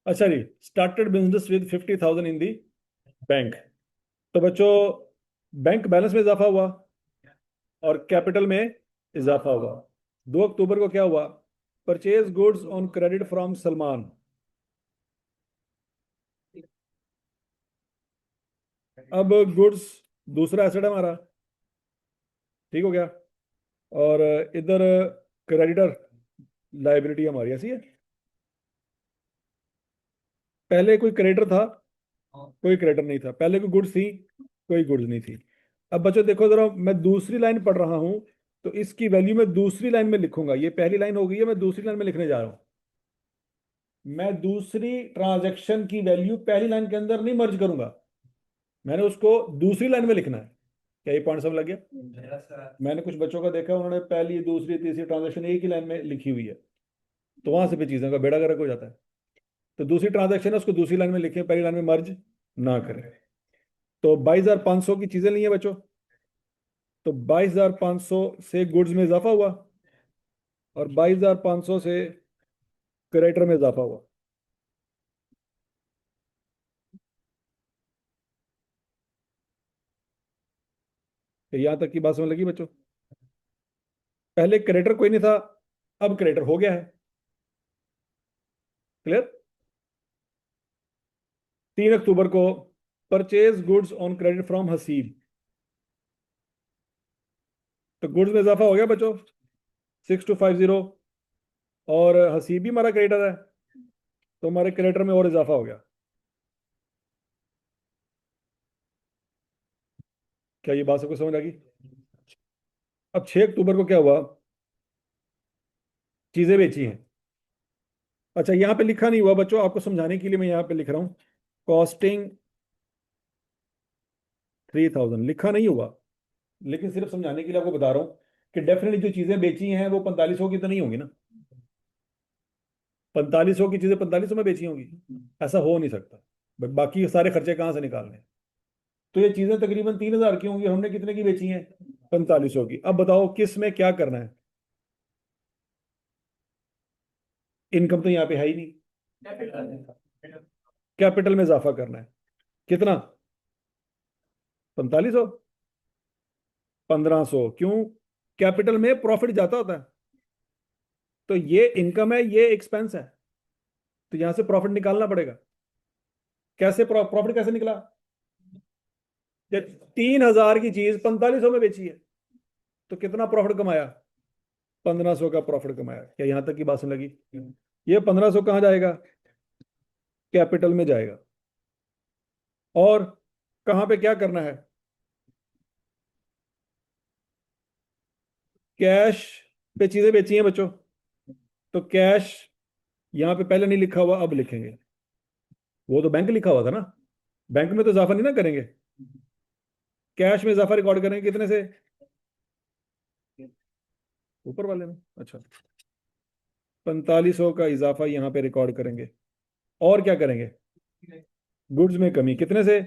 अच्छा जी, started business with 50,000 in the bank. तो बच्चों, बैंक बैलेंस में इजाफा हुआ और कैपिटल में इजाफा हुआ। 2 अक्टूबर को क्या हुआ? Purchase goods on credit from Salman. अब गुड्स दूसरा एसेट है हमारा, ठीक हो गया। और इधर क्रेडिटर लाइबिलिटी हमारी ऐसी है। पहले कोई क्रेडिटर था, कोई क्रेडिटर नहीं था। पहले कोई गुड्स थी, कोई गुड्स नहीं थी। अब बच्चों देखो जरा, मैं दूसरी लाइन पढ़ रहा हूं, तो इसकी वैल्यू मैं दूसरी लाइन में लिखूंगा। ये पहली लाइन हो गई है, मैं दूसरी लाइन में लिखने जा रहा हूं। मैं दूसरी ट्रांजैक्शन की वैल्यू पहली लाइन के अंदर नहीं मर्ज करूंगा, मैंने उसको दूसरी लाइन में लिखना है। क्या ये पॉइंट समझ लग गया? मैंने कुछ बच्चों का देखा, उन्होंने पहली दूसरी तीसरी ट्रांजैक्शन एक ही लाइन में लिखी हुई है, तो वहां से भी चीजों का बेड़ा गर्क हो जाता है। तो दूसरी ट्रांजैक्शन है, उसको दूसरी लाइन में लिखें, पहली लाइन में मर्ज ना करें। तो 22,500 की चीजें ली हैं बच्चों, तो 22,500 से गुड्स में इजाफा हुआ और 22,500 से क्रेडिटर में इजाफा हुआ। तो यहां तक की बात समझ लगी बच्चों? पहले क्रेडिटर कोई नहीं था, अब क्रेडिटर हो गया है। क्लियर? 3 अक्टूबर को purchase goods on credit from Haseeb. तो गुड्स में इजाफा हो गया बच्चों, 6250। और हसीब भी हमारा क्रेडिटर है, तो हमारे क्रेडिटर में और इजाफा हो गया। क्या ये बात सबको समझ आ गई? अब 6 अक्टूबर को क्या हुआ? चीजें बेची हैं। अच्छा, यहाँ पे लिखा नहीं हुआ बच्चों, आपको समझाने के लिए मैं यहाँ पे लिख रहा हूँ, कॉस्टिंग 3,000 लिखा नहीं हुआ, लेकिन सिर्फ समझाने के लिए आपको बता रहा हूँ कि डेफिनेटली जो चीजें बेची हैं वो 4500 की तो नहीं होंगी ना। 4500 की चीजें 4500 में बेची होंगी, ऐसा हो नहीं सकता। बट बाकी सारे खर्चे कहाँ से निकालने हैं? तो ये चीजें तकरीबन 3,000 की होंगी, हमने कितने की बेची हैं? 4500 की। अब बताओ किस में क्या करना है? इनकम तो यहाँ पे है ही नहीं, कैपिटल में इजाफा करना है। कितना? 4500? 1500? क्यों? कैपिटल में प्रॉफिट जाता होता है, तो ये इनकम है, ये एक्सपेंस है, तो यहां से प्रॉफिट निकालना पड़ेगा। कैसे प्रॉफिट कैसे निकला? ये 3,000 की चीज 4500 में बेची है, तो कितना प्रॉफिट कमाया? 1500 का प्रॉफिट कमाया। क्या यहां तक की बात सुन लगी? ये 1500 कहाँ जाएगा? कैपिटल में जाएगा। और कहां पे क्या करना है? कैश पे चीजें बेची हैं बच्चों, तो कैश यहां पे पहले नहीं लिखा हुआ, अब लिखेंगे। वो तो बैंक लिखा हुआ था ना, बैंक में तो इजाफा नहीं ना करेंगे, कैश में इजाफा रिकॉर्ड करेंगे कितने से? ऊपर वाले में। अच्छा, 4500 का इजाफा यहां पे रिकॉर्ड करेंगे। और क्या करेंगे? गुड्स में कमी कितने से?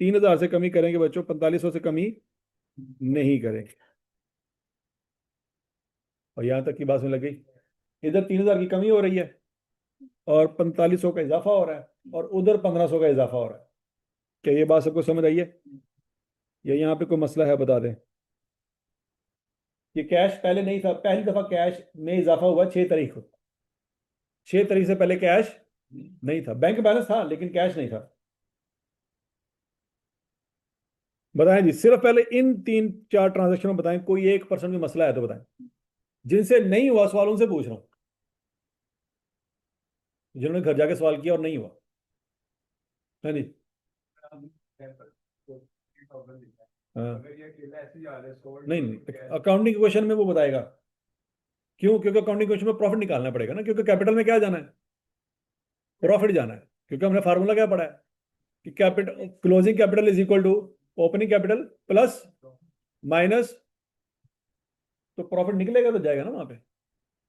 3,000 से कमी करेंगे बच्चों, 4500 से कमी नहीं करेंगे। और यहां तक की बात में लग गई? इधर 3,000 की कमी हो रही है और 4500 का इजाफा हो रहा है, और उधर 1500 का इजाफा हो रहा है। क्या ये बात सबको समझ आई है? या यहाँ पे कोई मसला है बता दें? ये कैश पहले नहीं था, पहली दफा कैश में इजाफा हुआ 6 तारीख को। 6 तारीख से पहले कैश नहीं था, बैंक बैलेंस था लेकिन कैश नहीं था। बताएं जी, सिर्फ पहले इन 3 4 ट्रांजेक्शन में बताएं, कोई 1% में मसला है तो बताएं। जिनसे नहीं हुआ सवाल उनसे पूछ रहा हूं, जिन्होंने घर जाके सवाल किया और नहीं हुआ। है नहीं? हाँ, नहीं नहीं, अकाउंटिंग क्वेश्चन में वो बताएगा। क्यों? क्योंकि अकाउंटिंग क्वेश्चन में प्रॉफिट निकालना पड़ेगा ना, क्योंकि कैपिटल में क्या जाना है? प्रॉफिट जाना है। क्योंकि हमने फार्मूला क्या पढ़ा है कि capital, closing capital is equal to opening capital plus minus, तो प्रॉफिट निकलेगा तो जाएगा ना वहां पे।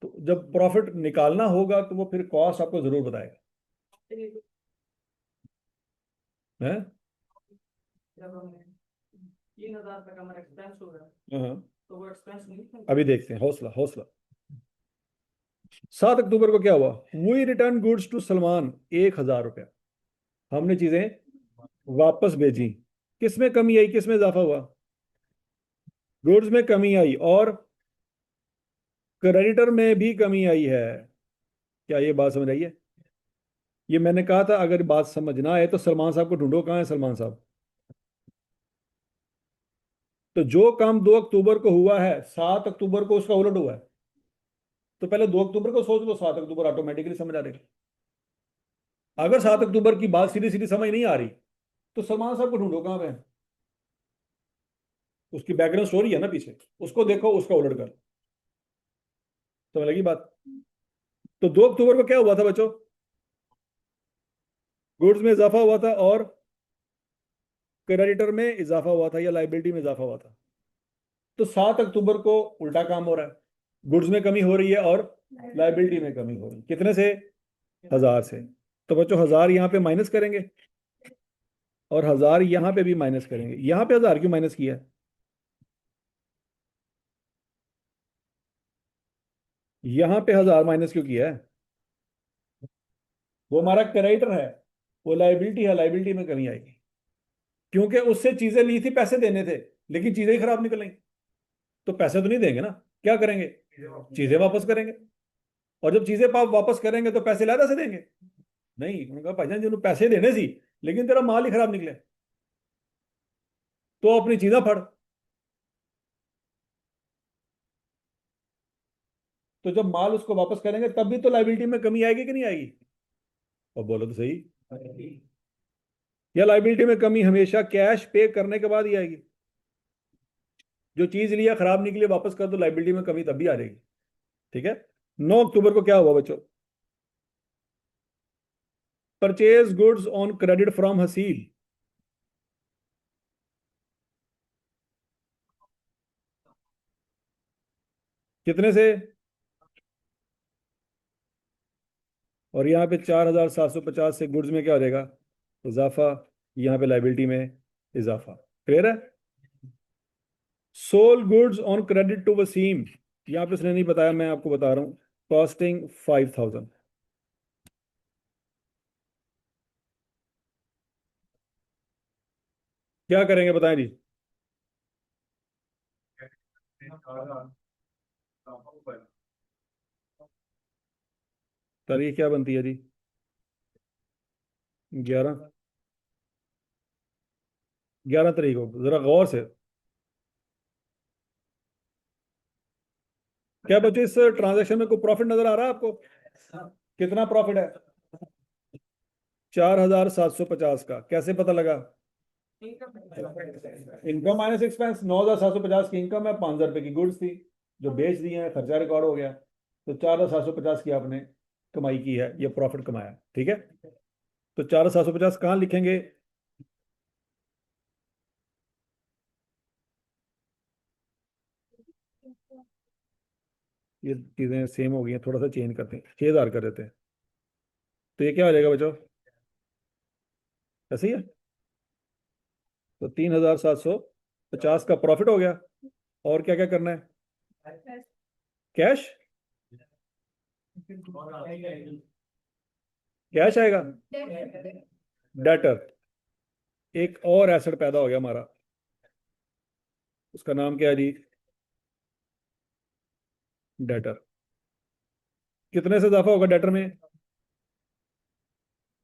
तो जब प्रॉफिट निकालना होगा तो वो फिर कॉस्ट आपको जरूर बताएगा। है? हाँ, अभी देखते हैं, हौसला हौसला। 7 अक्टूबर को क्या हुआ? We return goods to Salman, 1,000 रुपया। हमने चीजें वापस भेजी। किस में कमी आई, किस में इजाफा हुआ? गुड्स में कमी आई, और क्रेडिटर में भी कमी आई है। क्या ये बात समझ आई है? ये मैंने कहा था, अगर बात समझ ना आए तो सलमान साहब को ढूंढो, कहाँ है सलमान साहब? तो जो काम 2 अक्टूबर को हुआ है, 7 अक्टूबर को उसका उलट हुआ है। तो पहले 2 अक्टूबर को सोच लो, 7 अक्टूबर ऑटोमेटिकली समझ आ जाएगा। अगर 7 अक्टूबर की बात सीधी सीधी समझ नहीं आ रही, तो सलमान साहब को ढूंढो कहाँ पे है। उसकी बैकग्राउंड स्टोरी है ना पीछे, उसको देखो, उसका उलट कर। समझ लगी बात? तो 2 अक्टूबर को क्या हुआ था बच्चों? गुड्स में इजाफा हुआ था, और क्रेडिटर में इजाफा हुआ था, या लाइबिलिटी में इजाफा हुआ था। तो 7 अक्टूबर को उल्टा काम हो रहा है। गुड्स में कमी हो रही है, और लाइबिलिटी में कमी हो रही है। कितने से? 1,000 से। तो बच्चों 1,000 यहाँ पे माइनस करेंगे, और 1,000 यहाँ पे भी माइनस करेंगे। यहाँ पे 1,000 क्यों माइनस किया है? यहाँ पे 1,000 माइनस क्यों किया है? वो हमारा क्रेडिटर है, वो लाइबिलिटी है, लाइबिलिटी में कमी आएगी। क्योंकि उससे चीजें ली थी, पैसे देने थे, लेकिन चीजें ही खराब निकलेंगी। तो पैसे तो नहीं देंगे ना, क्या करेंगे? चीजें वापस करेंगे। और जब चीजें वापस करेंगे तो पैसे लादा से देंगे? नहीं, उन्होंने कहा भाईजान जिन्होंने पैसे देने सी, लेकिन तेरा माल ही खराब निकले, तो अपनी चीजें फड़। तो जब माल उसको वापस करेंगे तब भी तो लाइबिलिटी में कमी आएगी कि नहीं आएगी? और बोलो तो सही। या लाइबिलिटी में कमी हमेशा कैश पे करने के बाद ही आएगी? जो चीज लिया खराब निकली, वापस कर दो, लाइबिलिटी में कमी तब भी आ जाएगी। ठीक है। 9 अक्टूबर को क्या हुआ बच्चों? Purchase goods on credit from Haseel. कितने से? और यहाँ पे 4,750 से गुड्स में क्या हो जाएगा? इजाफा। यहाँ पे लाइबिलिटी में इजाफा। क्लियर है? Sold goods on credit to Wasim. यहाँ पे उसने नहीं बताया, मैं आपको बता रहा हूँ। कॉस्टिंग 5,000। क्या करेंगे बताएं जी? तारीख क्या बनती है जी? 11। 11 तारीख को जरा गौर से। क्या बच्चे इस ट्रांजैक्शन में कोई प्रॉफिट नजर आ रहा है आपको? कितना प्रॉफिट है? 4,750 का। कैसे पता लगा? Income minus expense. 9,750 की इनकम है, 5,000 रुपए की गुड्स थी जो बेच दी है, खर्चा रिकॉर्ड हो गया। तो 4,750 की आपने कमाई की है, ये प्रॉफिट कमाया। ठीक है। तो 4,750 कहाँ लिखेंगे? ये चीजें सेम हो गई हैं, थोड़ा सा चेंज करते हैं, 6,000 कर देते हैं। तो ये क्या हो जाएगा बच्चों? ऐसे ही है। तो 3,750 का प्रॉफिट हो गया। और क्या क्या करना है? कैश। कैश आएगा। डेटर। एक और एसेट पैदा हो गया हमारा। उसका नाम क्या है जी? डेटर। कितने से इजाफा होगा डेटर में?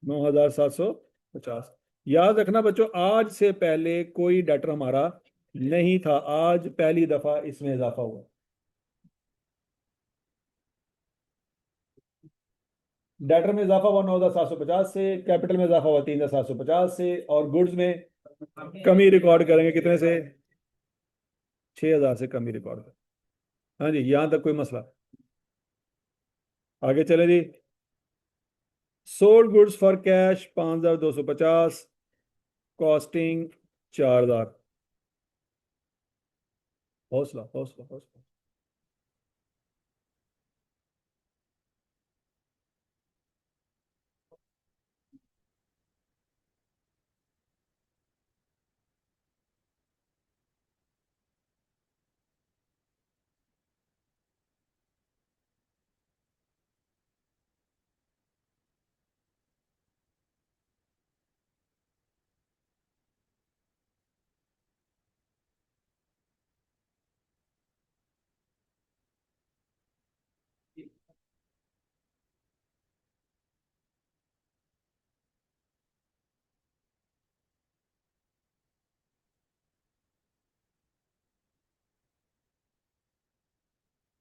9,750। याद रखना बच्चों, आज से पहले कोई डेटर हमारा नहीं था, आज पहली दफा इसमें इजाफा हुआ। डेटर में इजाफा हुआ 9,750 से, कैपिटल में इजाफा हुआ 3,750 से, और गुड्स में कमी रिकॉर्ड करेंगे कितने से? 6,000 से कमी रिकॉर्ड कर। हाँ जी, यहां तक कोई मसला? आगे चले जी। Sold goods for cash 5,250। Costing 4,000। हौसला हौसला हौसला।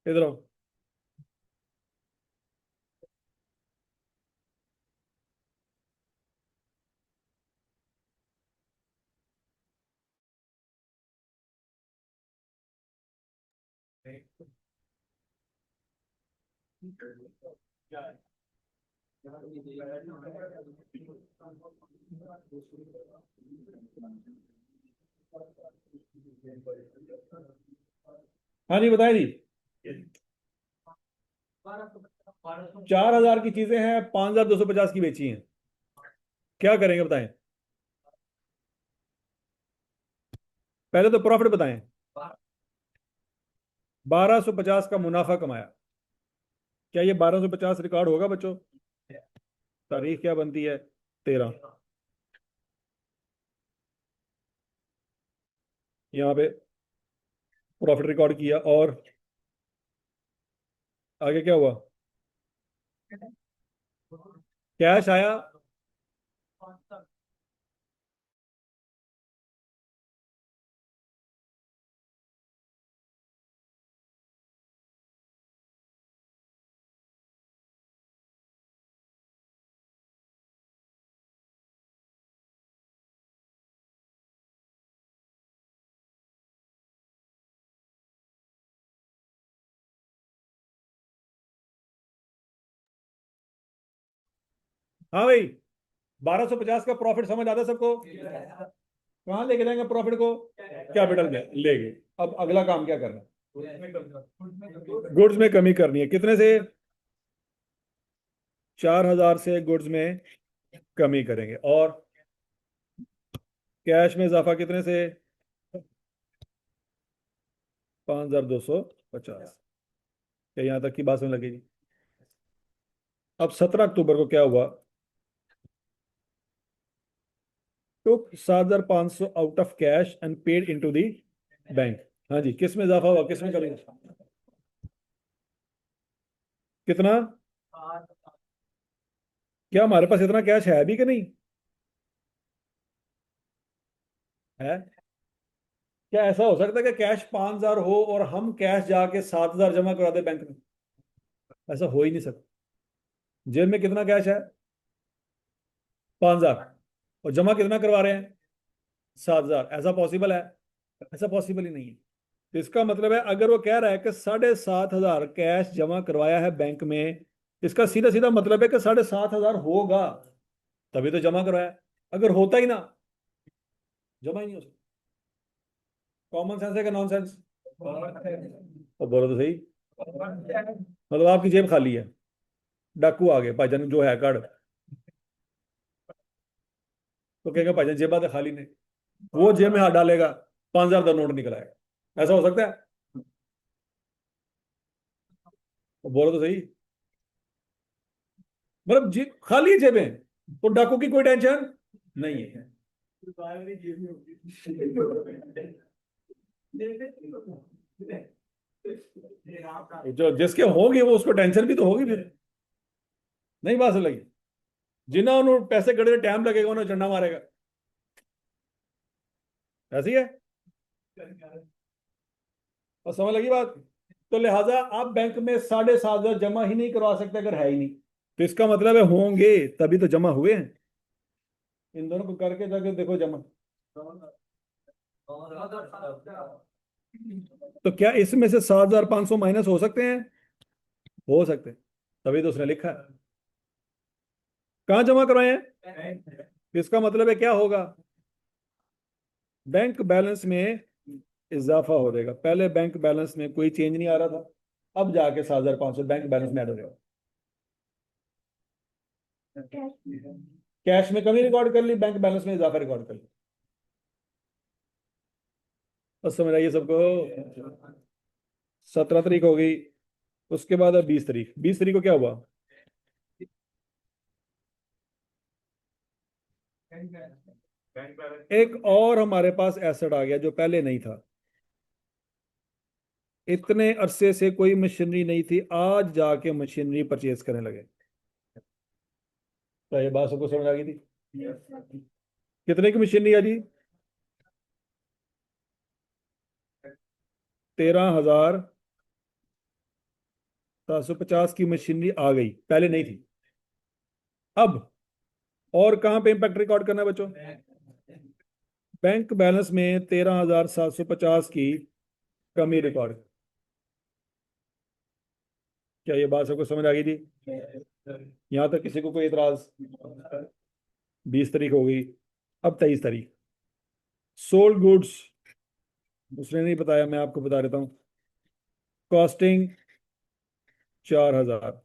इधर आओ। हाँ जी, बताएं जी। 4,000 की चीजें हैं, 5,250 की बेची हैं। क्या करेंगे बताएं। पहले तो प्रॉफिट बताएं। 1,250 का मुनाफा कमाया। क्या ये 1,250 रिकॉर्ड होगा बच्चों? तारीख क्या बनती है? 13। यहाँ पे प्रॉफिट रिकॉर्ड किया, और आगे क्या हुआ? कैश आया। हाँ भाई, 1,250 का प्रॉफिट समझ आता है सबको? कहाँ लेके जाएंगे प्रॉफिट को? कैपिटल में ले गए। अब अगला काम क्या करना है? गुड्स में कमी करनी है। कितने से? 4,000 से गुड्स में कमी करेंगे। और कैश में इजाफा कितने से? 5,250। क्या यहाँ तक की बात समझ लगेगी? अब 17 अक्टूबर को क्या हुआ? तो 7,500 out of cash and paid into the bank. हाँ जी, किस में इजाफा हुआ, किस में कमी? कितना? क्या हमारे पास इतना कैश है भी कि नहीं है? क्या ऐसा हो सकता है कि कैश 5,000 हो और हम कैश जाके 7,000 जमा करा दे बैंक में? ऐसा हो ही नहीं सकता। जेब में कितना कैश है? 5,000। और जमा कितना करवा रहे हैं? 7,000। ऐसा पॉसिबल है? ऐसा पॉसिबल ही नहीं है। तो इसका मतलब है, अगर वो कह रहा है कि 7,500 कैश जमा करवाया है बैंक में, इसका सीधा सीधा मतलब है कि 7,500 होगा, तभी तो जमा करवाया। अगर होता ही ना, जमा ही नहीं हो सकता। कॉमन सेंस है कि नॉन सेंस? तो बोलो तो सही। मतलब आपकी जेब खाली है, डाकू आ गए, भाईजान जो है कार्ड, तो कहेगा भाईजान जेबा तो खाली नहीं। वो जेब में हाथ डालेगा, 5,000 का नोट निकल आएगा। ऐसा हो सकता है? तो बोलो तो सही। मतलब जेब खाली है, जेबें, तो डाकू की कोई टेंशन नहीं है। जो जिसके होगी वो, उसको टेंशन भी तो होगी फिर। नहीं बात लगी? जिन्होंने पैसे कड़े टाइम लगेगा उन्हें चंडा मारेगा। ऐसी है। और समझ लगी बात? तो लिहाजा आप बैंक में 7,500 जमा ही नहीं करवा सकते अगर है ही नहीं। तो इसका मतलब है होंगे तभी तो जमा हुए हैं। इन दोनों को करके जाके देखो जमा। तो क्या इसमें से 7,500 माइनस हो सकते हैं? हो सकते हैं, तभी तो उसने लिखा है। कहाँ जमा करवाए हैं? इसका मतलब है क्या होगा? बैंक बैलेंस में इजाफा हो जाएगा। पहले बैंक बैलेंस में कोई चेंज नहीं आ रहा था, अब जाके 7,500 बैंक बैलेंस में ऐड हो जाएगा। कैश में कमी रिकॉर्ड कर ली, बैंक बैलेंस में इजाफा रिकॉर्ड कर ली। बस समझ आइए सबको। 17 तारीख हो गई। उसके बाद अब 20 तारीख। 20 तारीख को क्या हुआ? एक और हमारे पास एसेट आ गया जो पहले नहीं था। इतने अरसे से कोई मशीनरी नहीं थी, आज जाके मशीनरी परचेज करने लगे। तो ये बात सबको समझ आ गई थी? कितने की मशीनरी है जी? 13,000 750 की मशीनरी आ गई, पहले नहीं थी। अब और कहां पे इंपैक्ट रिकॉर्ड करना है बच्चों? बैंक बैलेंस में 13,750 की कमी रिकॉर्ड। क्या ये बात सबको समझ आ गई थी? यहां तक किसी को कोई इतराज? 20 तारीख हो गई, अब 23 तारीख। सोल्ड गुड्स, उसने नहीं बताया, मैं आपको बता देता हूं। कॉस्टिंग 4,000।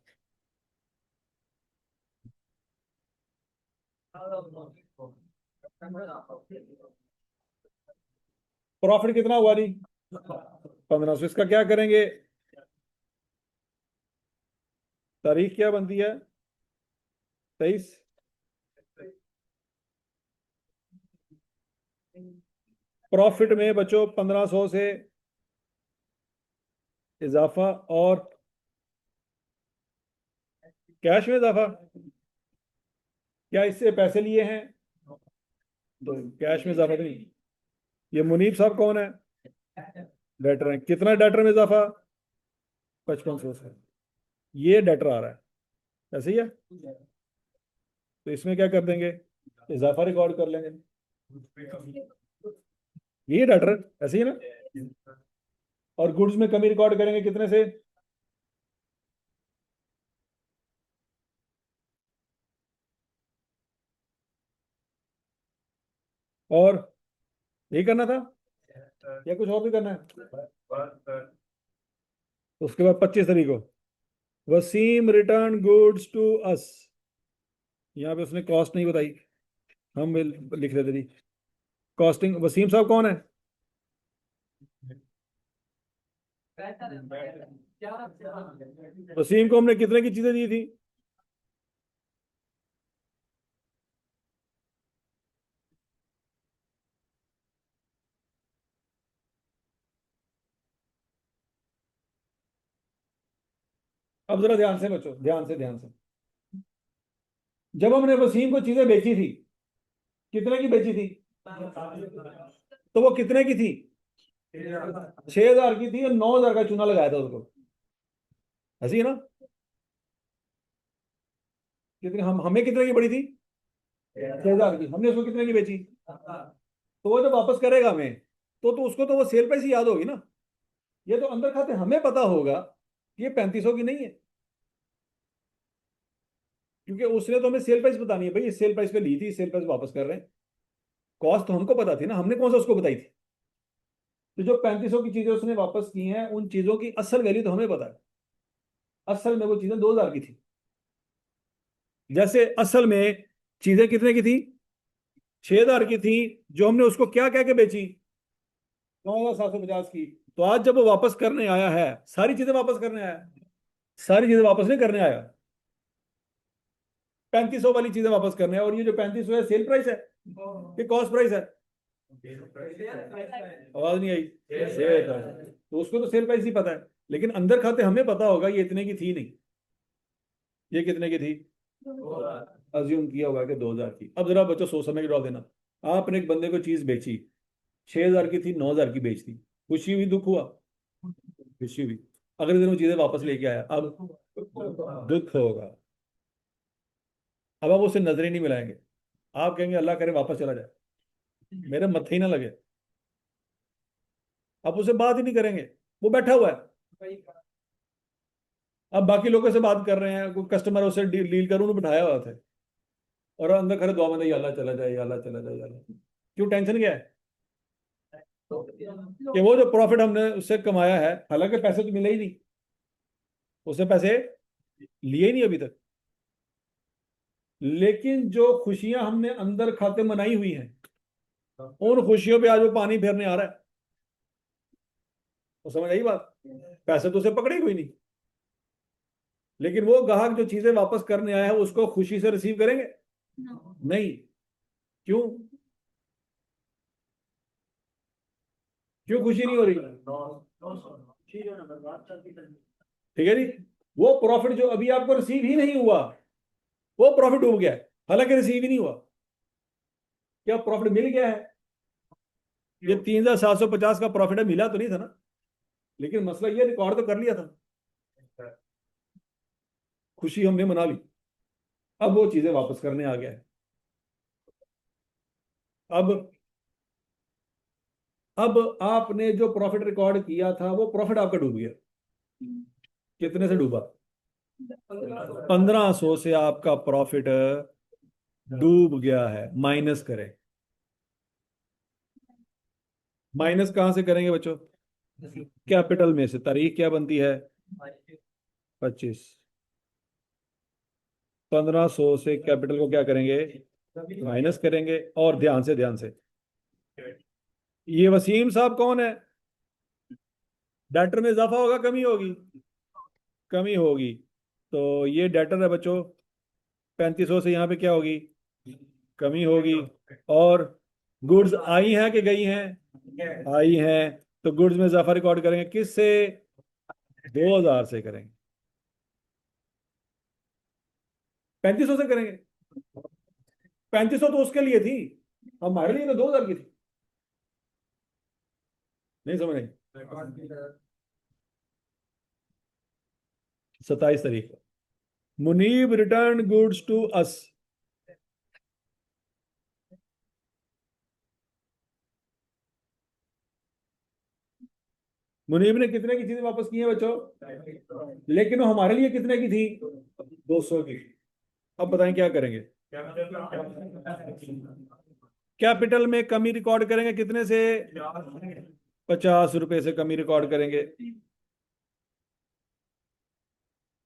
प्रॉफिट कितना हुआ जी? 1,500। इसका क्या करेंगे? तारीख क्या बनती है? 23। प्रॉफिट में बच्चों 1,500 से इजाफा और कैश में इजाफा। क्या इससे पैसे लिए हैं? तो कैश में इजाफा तो नहीं। ये मुनीब साहब कौन है? डेटर है। कितना डेटर में इजाफा? 5500 से। ये डेटर आ रहा है, ऐसे ही है। तो इसमें क्या कर देंगे? इजाफा रिकॉर्ड कर लेंगे। ये डेटर ऐसे ही है ना। और गुड्स में कमी रिकॉर्ड करेंगे कितने से? और यही करना था या कुछ और भी करना है? उसके बाद 25 तारीख को Wasim return goods to us. यहाँ पे उसने कॉस्ट नहीं बताई, हम लिख लेते जी। कॉस्टिंग, वसीम साहब कौन है? वसीम को हमने कितने की चीजें दी थी? अब जरा ध्यान से बच्चों, ध्यान से ध्यान से। जब हमने वसीम को चीजें बेची थी, कितने की बेची थी? तो वो कितने की थी? 6,000 की थी और 9,000 का चूना लगाया था उसको। ऐसी है ना? कितने, हम हमें कितने की पड़ी थी? 6,000 की। हमने उसको कितने की बेची? तो वो जब वापस करेगा हमें, तो उसको तो वो सेल प्राइस ही याद होगी ना। ये तो अंदर खाते हमें पता होगा कि ये 3,500 की नहीं है, क्योंकि उसने तो हमें सेल प्राइस बतानी है, भाई इस सेल प्राइस पे ली थी, सेल प्राइस वापस कर रहे हैं। कॉस्ट तो हमको पता थी ना, हमने कौन सा उसको बताई थी? तो जो 3,500 की चीजें उसने वापस की हैं, उन चीजों की असल वैल्यू तो हमें पता है। असल में वो चीजें 2,000 की थी। जैसे असल में चीजें कितने की थी? 6,000 की थी। जो हमने उसको क्या कह के बेची? 9,750 की। तो आज जब वो वापस करने आया है, सारी चीजें वापस करने आया है। सारी चीजें वापस नहीं करने आया, 3,500 वाली चीजें वापस करने आया। और ये जो 3,500 है, सेल प्राइस है कि कॉस्ट प्राइस है? आवाज नहीं आई। Sale price. तो उसको तो सेल प्राइस ही पता है, लेकिन अंदर खाते हमें पता होगा ये इतने की थी नहीं। ये कितने की थी? अज्यूम किया होगा कि 2,000 की। अब जरा बच्चों सोच समझ के जवाब देना। आपने एक बंदे को चीज बेची, 6,000 की थी, 9,000 की बेच दी। खुशी हुई, दुख हुआ? खुशी हुई। अगले दिन वो चीजें वापस लेके आया, अब दुख होगा। अब आप उससे नजरें नहीं मिलाएंगे। आप कहेंगे अल्लाह करे वापस चला जाए, मेरे मत्थे ही ना लगे। आप उससे बात ही नहीं करेंगे, वो बैठा हुआ है। अब बाकी लोगों से बात कर रहे हैं, कोई कस्टमर उससे डील कर, उन्होंने बिठाया हुआ था, और अंदर खड़े दुआ में, अल्लाह चला जाए, अल्लाह चला जाए, अल्लाह। क्यों टेंशन क्या है? कि वो जो प्रॉफिट हमने उससे कमाया है, हालांकि पैसे तो मिले ही नहीं, उससे पैसे लिए ही नहीं अभी तक, लेकिन जो खुशियां हमने अंदर खाते मनाई हुई हैं, उन खुशियों पे आज वो पानी फेरने आ रहा है। तो समझ आई बात? पैसे तो उसे पकड़े ही कोई नहीं, लेकिन वो ग्राहक जो चीजें वापस करने आया है, उसको खुशी से रिसीव करेंगे? नहीं। क्यों? क्यों खुशी नहीं हो रही? ठीक है जी। वो प्रॉफिट जो अभी आपको रिसीव ही नहीं हुआ, वो प्रॉफिट डूब गया है, हालांकि रिसीव ही नहीं हुआ। क्या प्रॉफिट मिल गया है? ये 3,750 का प्रॉफिट है, मिला तो नहीं था ना, लेकिन मसला ये रिकॉर्ड तो कर लिया था। खुशी हमने मना ली, अब वो चीजें वापस करने आ गया है। अब अब आपने जो प्रॉफिट रिकॉर्ड किया था वो प्रॉफिट आपका डूब गया। कितने से डूबा? 1500 से आपका प्रॉफिट डूब गया है। माइनस करें। माइनस कहां से करेंगे बच्चों? कैपिटल में से। तारीख क्या बनती है? 25। 1500 से कैपिटल को क्या करेंगे? माइनस करेंगे। और ध्यान से, ध्यान से, ये वसीम साहब कौन है? डेटर में इजाफा होगा, कमी होगी? कमी होगी। तो ये डेटर है बच्चों। 3500 से यहाँ पे क्या होगी? कमी होगी। और गुड्स आई हैं कि गई हैं? आई हैं। तो गुड्स में इजाफा रिकॉर्ड करेंगे किससे? 2000 से करेंगे। 3500 से करेंगे। 3500 तो उसके लिए थी, हमारे लिए तो 2000 की थी। नहीं समझ आई? 27 तारीख को Munib return goods to us. Munib ने कितने की चीजें वापस की हैं बच्चों? लेकिन वो हमारे लिए कितने की थी? 200 की। अब बताएं क्या करेंगे? कैपिटल में कमी रिकॉर्ड करेंगे कितने से? 50 रुपए से कमी रिकॉर्ड करेंगे।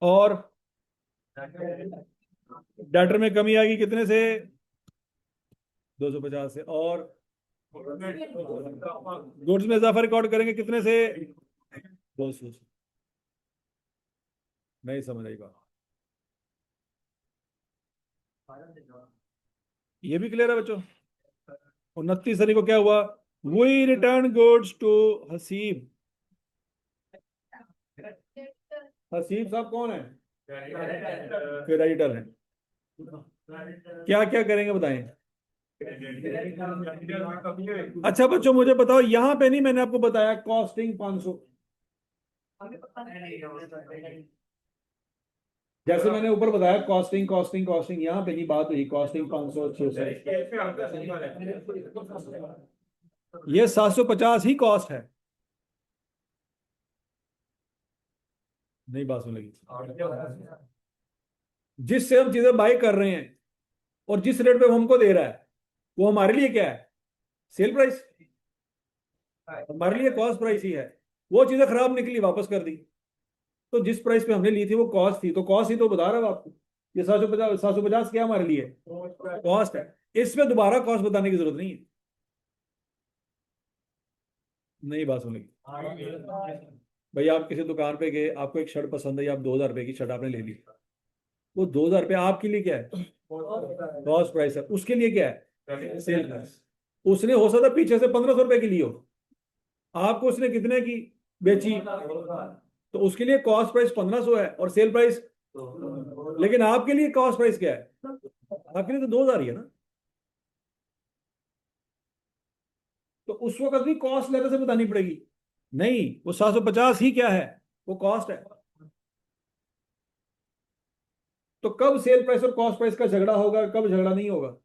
और डेटर में कमी आएगी कितने से? 250 से। और गुड्स में इजाफा रिकॉर्ड करेंगे कितने से? 200 से। नहीं समझ आई बात? ये भी क्लियर है बच्चों? 29 तारीख को क्या हुआ? We return goods to Haseeb. Haseeb साहब कौन है? क्रेडिटर है। क्या क्या करेंगे बताएं? अच्छा बच्चों मुझे बताओ, यहां पे नहीं मैंने आपको बताया कॉस्टिंग 500। जैसे मैंने ऊपर बताया कॉस्टिंग कॉस्टिंग कॉस्टिंग, यहां पे नहीं बात हुई कॉस्टिंग 500 600। ये 750 ही कॉस्ट है। नहीं बात सुन लगी? जिससे हम चीजें बाई कर रहे हैं और जिस रेट पे वो हमको दे रहा है, वो हमारे लिए क्या है? Sale price. हमारे लिए कॉस्ट प्राइस ही है। वो चीजें खराब निकली, वापस कर दी। तो जिस प्राइस पे हमने ली थी वो कॉस्ट थी, तो कॉस्ट ही तो बता रहा हूं आपको। ये 750 क्या हमारे लिए कॉस्ट है। इसमें दोबारा कॉस्ट बताने की जरूरत नहीं है। नहीं बात सुनेगी? भाई आप किसी दुकान पे गए, आपको एक शर्ट पसंद है, आप 2000 रुपए की शर्ट आपने ले ली। वो 2000 रुपये आपके लिए क्या है? कॉस्ट प्राइस है। उसके लिए क्या है? Sale price. उसने हो सकता है पीछे से 1500 रुपए की ली हो, आपको उसने कितने की बेची? तो उसके लिए कॉस्ट प्राइस 1500 है और सेल प्राइस। लेकिन आपके लिए कॉस्ट प्राइस क्या है? आपके लिए तो 2000 ही है ना। तो उस वक्त भी कॉस्ट लेकर से बतानी पड़ेगी। नहीं, वो 750 ही क्या है? वो कॉस्ट है। तो कब सेल प्राइस और कॉस्ट प्राइस का झगड़ा होगा, कब झगड़ा नहीं होगा?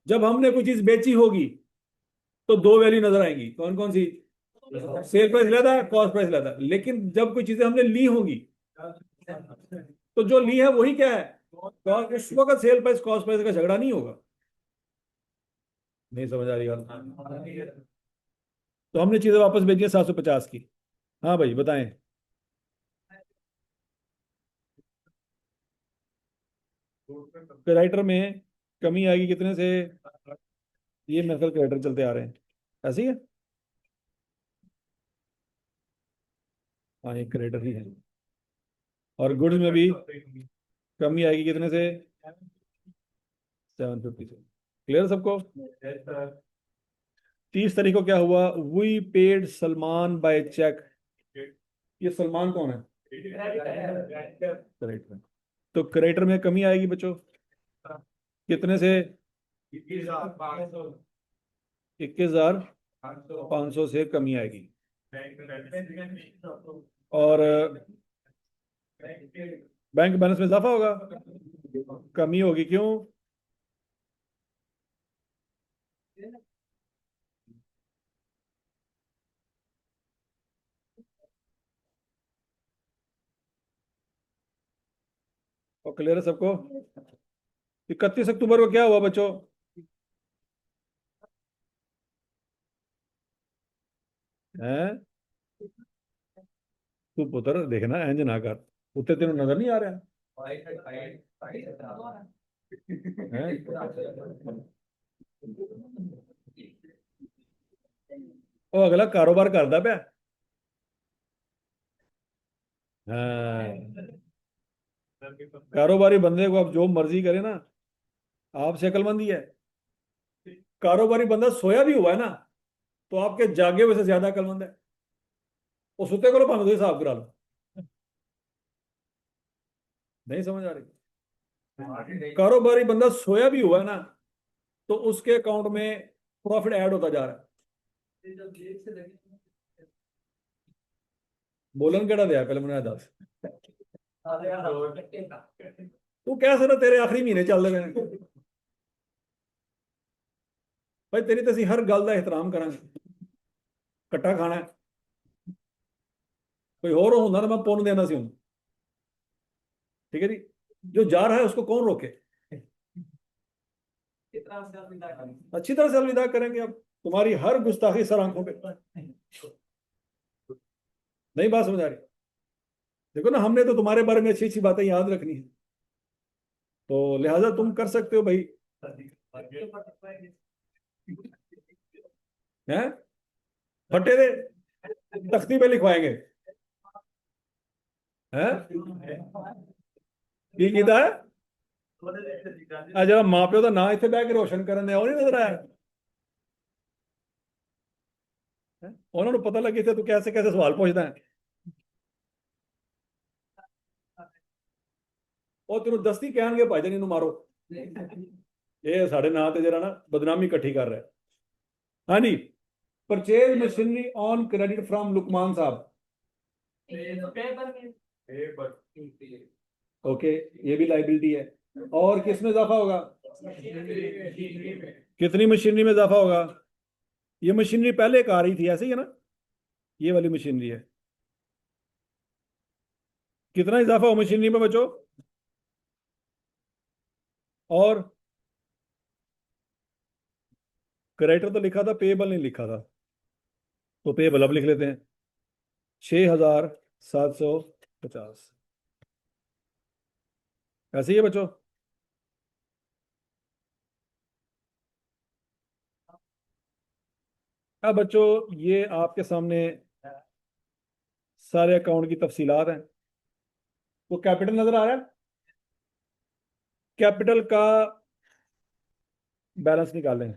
जब हमने कोई चीज बेची होगी तो दो वैल्यू नजर आएंगी। कौन कौन सी? सेल प्राइस लेता है, कॉस्ट प्राइस लेता है। लेकिन जब कोई चीजें हमने ली होंगी तो जो ली है वही क्या है? उस वक्त सेल प्राइस कॉस्ट प्राइस का झगड़ा नहीं होगा। नहीं समझ आ रही बात? तो हमने चीजें वापस भेजी है 750 की। हाँ भाई बताएं। राइटर में कमी आएगी कितने से? ये मेरे ख्याल क्रेडिटर चलते आ रहे हैं। ऐसे ही है। हाँ ये क्रेडिटर ही है। और गुड्स में भी कमी आएगी कितने से? 750 से। क्लियर सबको? 30 तारीख को क्या हुआ? We paid Salman by cheque. ये सलमान कौन है? क्रेडिटर। तो क्रेडिटर में कमी आएगी बच्चों कितने से? 21,500 से कमी आएगी। और बैंक बैलेंस में इजाफा होगा, कमी होगी, क्यों? और क्लियर है सबको? 31 अक्टूबर को क्या हुआ बच्चों? हैं? तू पुत्र देखना इंज ना कर, उत्ते तेन नजर नहीं आ रहा है? ਉਹ ਅਗਲਾ ਕਾਰੋਬਾਰ ਕਰਦਾ ਪਿਆ। हाँ, कारोबारी बंदे को आप जो मर्जी करे ना, आपसे अक्लमंदी है। कारोबारी बंदा सोया भी हुआ है ना, तो आपके जागे हुए से ज्यादा अक्लमंद है। वो सुते को भावे तो हिसाब करा लो। नहीं समझ आ रही? कारोबारी बंदा सोया भी हुआ है ना, तो उसके अकाउंट में प्रॉफिट ऐड होता जा रहा है। बोलन केड़ा दिया पहले मैंने दस। तू कह सकता तेरे आखिरी महीने चल रहे हैं भाई, तेरी तो ਅਸੀਂ हर गल का एहतराम करांगे। कट्टा खाना है, कोई और होता तो मैं पुन देना सी। ठीक है जी, जो जा रहा है उसको कौन रोके? अच्छी तरह से अलविदा करेंगे। अब तुम्हारी हर गुस्ताखी सर आंखों पे। नहीं बात समझ आ रही? देखो ना, हमने तो तुम्हारे बारे में अच्छी अच्छी बातें याद रखनी है, तो लिहाजा तुम कर सकते हो भाई। हैं? फटे दे तख्ती पे लिखवाएंगे। हैं? की कीता है? जरा मां प्यो का ना इतने बह के रोशन करने ਉਹ नहीं नजर आया? ਉਹਨਾਂ ਨੂੰ ਪਤਾ ਲੱਗੇ ਤੇ ਤੂੰ कैसे कैसे सवाल पूछता है। ਉਹ ਤੈਨੂੰ ਦਸਤੀ ਕਹਿਣਗੇ ਭਾਈ ਜਾਨ ਇਹਨੂੰ ਮਾਰੋ। ਇਹ ਸਾਡੇ ਨਾਂ ਤੇ ਜਿਹੜਾ ਨਾ ਬਦਨਾਮੀ ਇਕੱਠੀ ਕਰ ਰਿਹਾ। ਹਾਂਜੀ, purchase machinery on credit from Luqman साहब। ओके, ये भी लाइबिलिटी है। और किस में इजाफा होगा? कितनी मशीनरी में इजाफा होगा? ये मशीनरी पहले एक आ रही थी, ऐसे ही है ना? ये वाली मशीनरी है। कितना इजाफा हो मशीनरी में बच्चों? और क्रेडिटर तो लिखा था, पेबल नहीं लिखा था, तो पेबल अब लिख लेते हैं। 6,750 ऐसे ही है बच्चों। अब बच्चों ये आपके सामने सारे अकाउंट की तफसीलात हैं। वो कैपिटल नजर आ रहा है? कैपिटल का बैलेंस निकालें।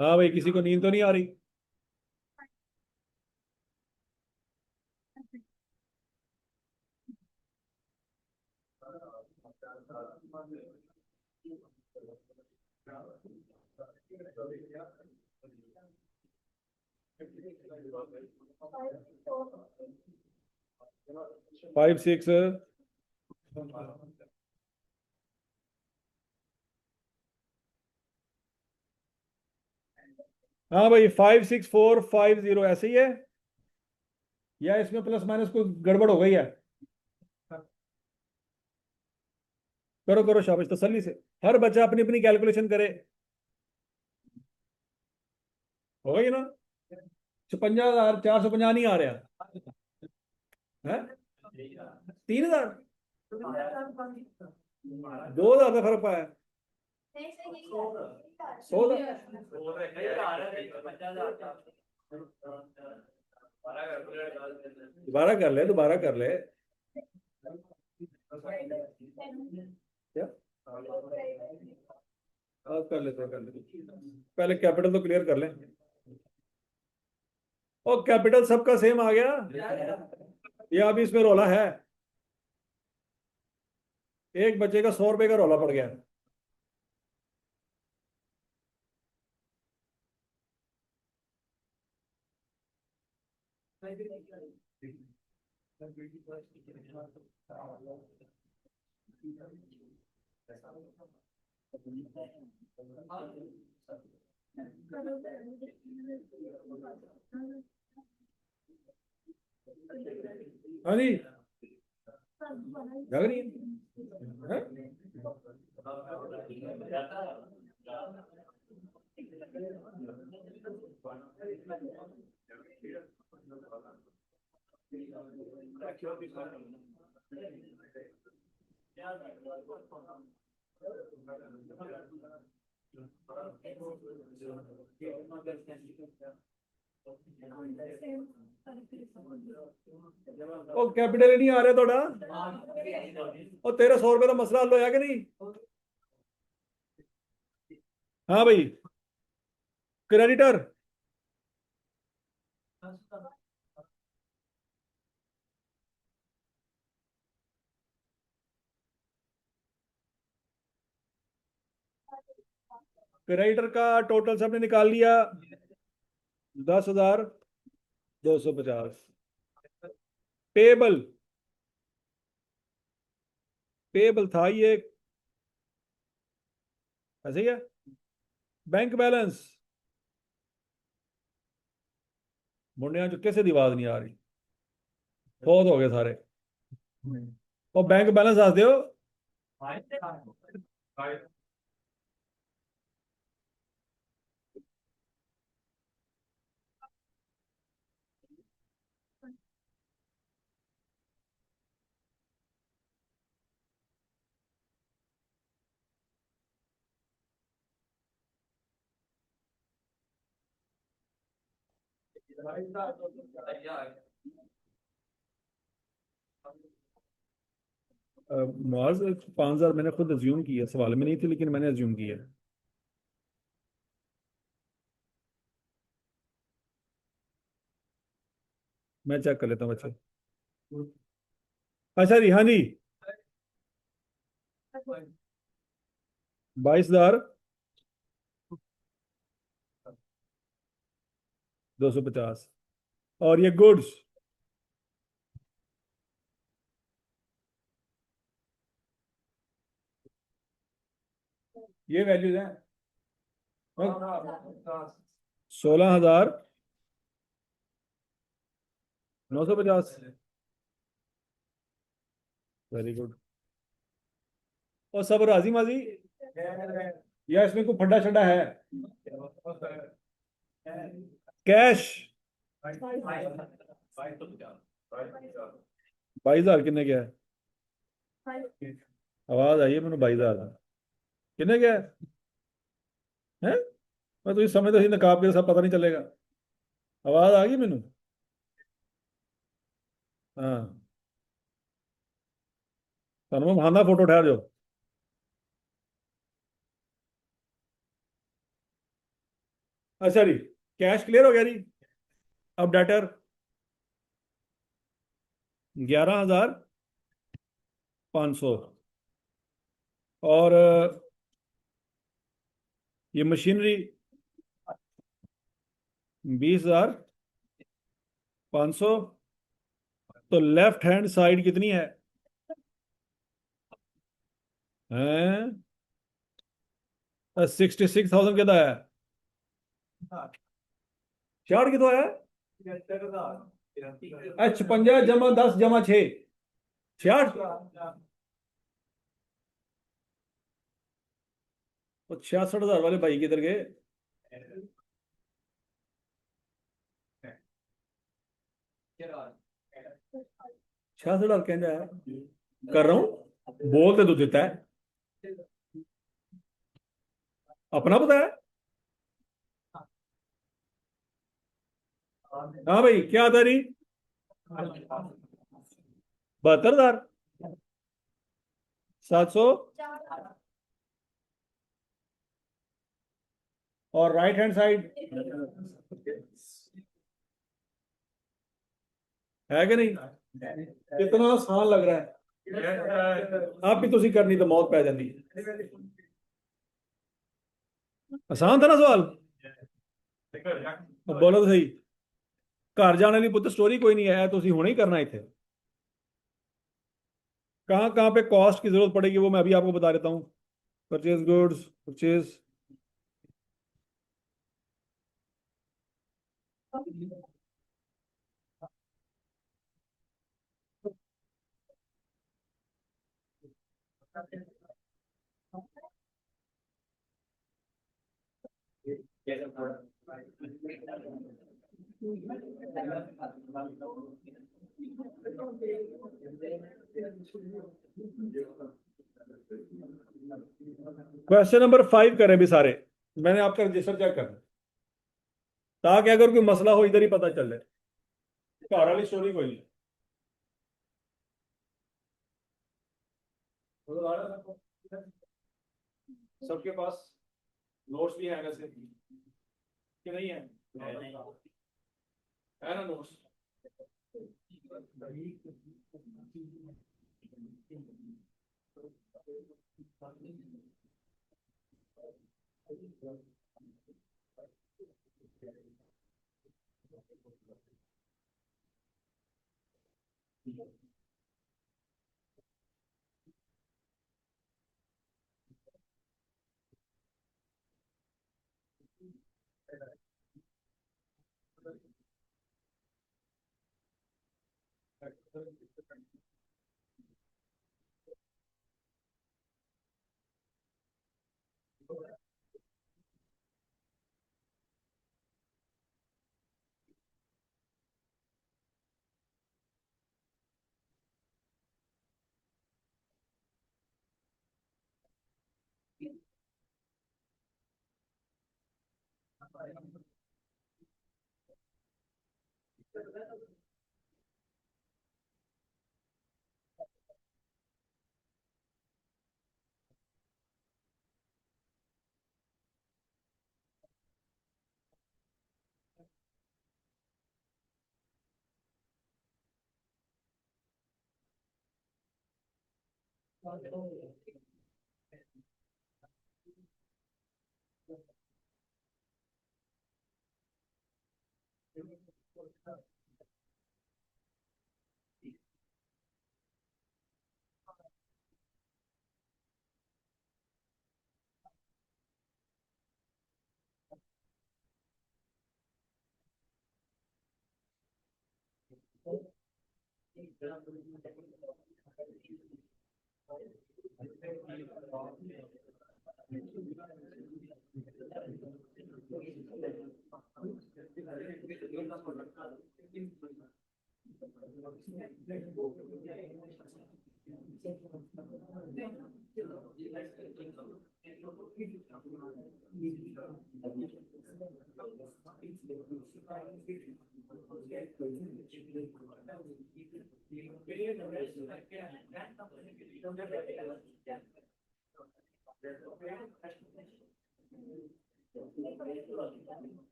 हाँ भाई, किसी को नींद तो नहीं आ रही? 5 6। हाँ भाई, 5 6 4 5 0 ऐसे ही है, या इसमें प्लस माइनस कोई गड़बड़ हो गई है? करो करो, शाबाश, तसल्ली से। हर बच्चा अपनी अपनी कैलकुलेशन करे। हो गई ना? 56,450 नहीं आ रहा है? 3,000? 2,000 का फर्क पाया? 100? दोबारा कर ले, दोबारा कर ले। क्या? हाँ, कर लेते हैं, कर लेते हैं। पहले कैपिटल तो क्लियर कर लें। और कैपिटल सबका सेम आ गया, या अभी इसमें रोला है? एक बच्चे का 100 रुपए का रोला पड़ गया। हाँ जी, लग रही है? ਉਹ कैपिटल ही नहीं आ रहा थोड़ा। और तेरे 100 रुपए का मसला हल होया कि नहीं? हाँ भाई, क्रेडिटर। क्रेडिटर का टोटल सबने निकाल लिया, 10,250। पेबल, पेबल था ये, ऐसे ही है। बैंक बैलेंस, मुंडिया जो कैसे दी आवाज नहीं आ रही, बहुत हो गए सारे। और बैंक बैलेंस दस दियो। मुआज, 5,000 मैंने खुद अज्यूम किया, सवाल में नहीं थी लेकिन मैंने अज्यूम किया। मैं चेक कर लेता हूँ बच्चे। अच्छा जी, हाँ जी, 22,250। और ये गुड्स, ये वैल्यूज हैं। 16,950। Very good. और सब राजी माजी, या इसमें कोई फड्डा शड्डा है? कैश 22,000 किन्ने क्या है? आवाज आई है मैंने, 22,000 किन्ने क्या है? मैं तो इस समय तो नकाब के सब पता नहीं चलेगा। आवाज आ गई मैनू? हाँ, ਤੁਹਾਨੂੰ ਮੈਂ ਵਿਖਾਉਂਦਾ फोटो, ठहर जाओ। अच्छा जी, कैश क्लियर हो गया जी। अब डेटर 11,500। और ये मशीनरी 20,500। तो लेफ्ट हैंड साइड कितनी है? हैं? 66,000 कितना है? 66 कितना है? 56 जमा 10 जमा 6, 66। तो 66,000 वाले भाई किधर गए? 66,000 कहना है, कर रहा हूं, बोल तो तू देता है, अपना पता है। हाँ भाई, क्या था रही? 72,700। और राइट हैंड साइड है कि नहीं? कितना आसान लग रहा है। आप भी तुसी करनी तो मौत पै जाती। आसान था ना सवाल? अब बोलो तो सही। घर जाने वाली पुत्र स्टोरी कोई नहीं है, तो उसी होना ही करना इतने। कहाँ कहाँ पे कॉस्ट की जरूरत पड़ेगी वो मैं अभी आपको बता देता हूँ। Purchase goods, purchase. Question number 5 करें भी सारे। मैंने आपका रजिस्टर चेक करना, ताकि अगर कोई मसला हो इधर ही पता चल जाए। घर वाली स्टोरी कोई नहीं। सबके पास नोट्स भी है वैसे कि नहीं है? है ना नोट्स?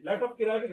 लैपटॉप किराए पे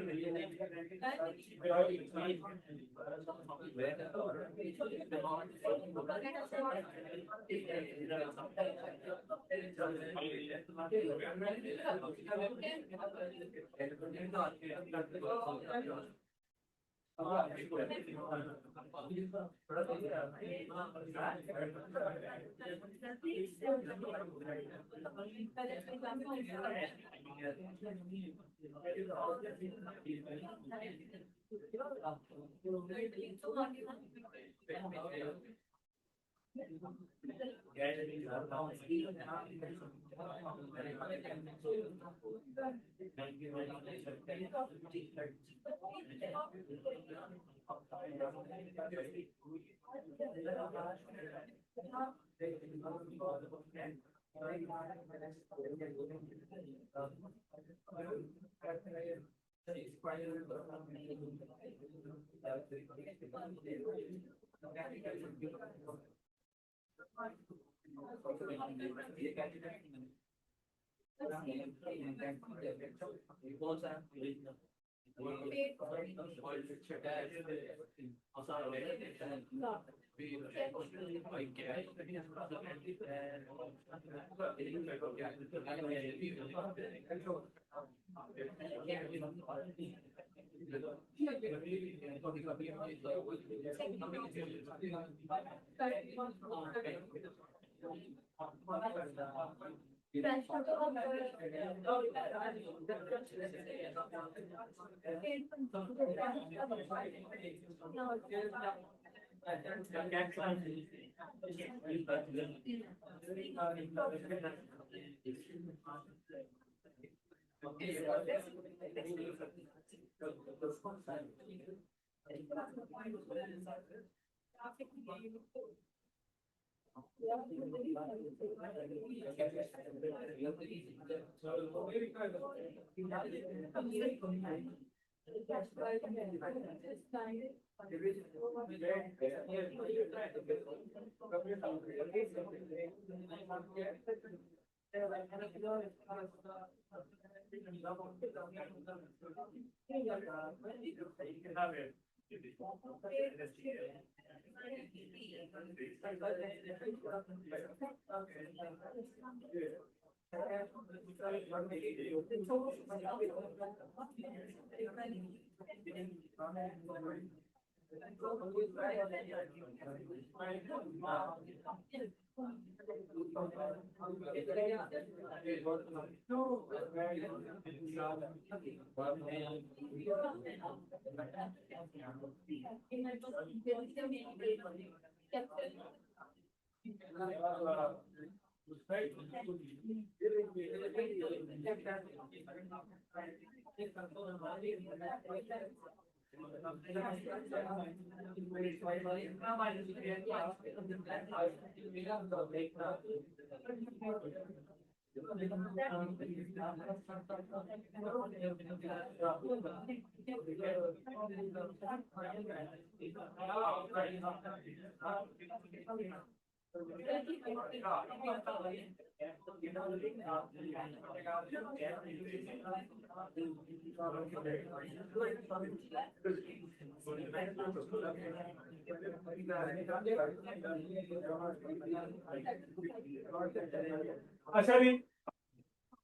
अच्छा जी,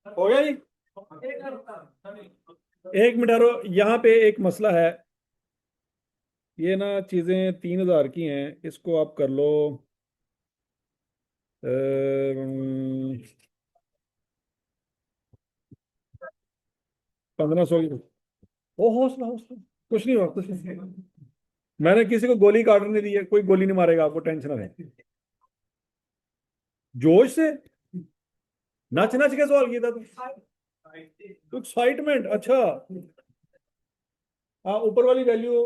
हो गया जी। एक मिनट रुको, यहाँ पे एक मसला है। ये ना चीजें 3,000 की हैं, इसको आप कर लो 1,500 की। ओ हौसला हौसला, कुछ नहीं हुआ, कुछ नहीं। मैंने किसी को गोली काटने नहीं दी है, कोई गोली नहीं मारेगा आपको, टेंशन ना रहे। जोश से नच नच के सवाल किया था तो एक्साइटमेंट, अच्छा। हाँ, ऊपर वाली वैल्यू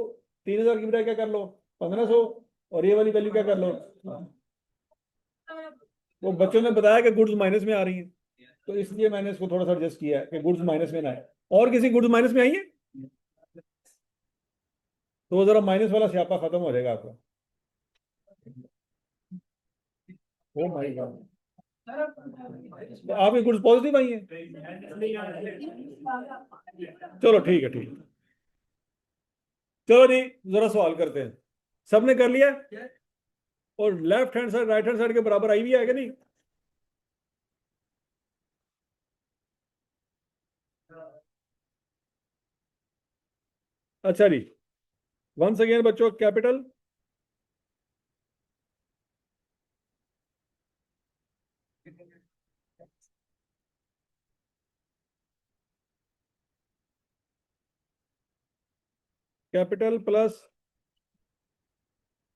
3,000 की बजाय क्या कर लो 1,500, और ये वाली वैल्यू क्या कर लो। वो बच्चों ने बताया कि गुड्स माइनस में आ रही हैं, तो इसलिए मैंने इसको थोड़ा सा एडजस्ट किया है कि गुड्स माइनस में ना आए। और किसी गुड्स माइनस में आई है तो वो जरा माइनस वाला स्यापा खत्म हो जाएगा आपका। ओ भाई गॉड, तो आपकी गुड्स पॉजिटिव आई है। चलो ठीक है, ठीक है। चलो जी, जरा सवाल करते हैं। सबने कर लिया? और left hand side right hand side के बराबर आई भी है कि नहीं? अच्छा जी, वंस अगेन बच्चों, capital capital plus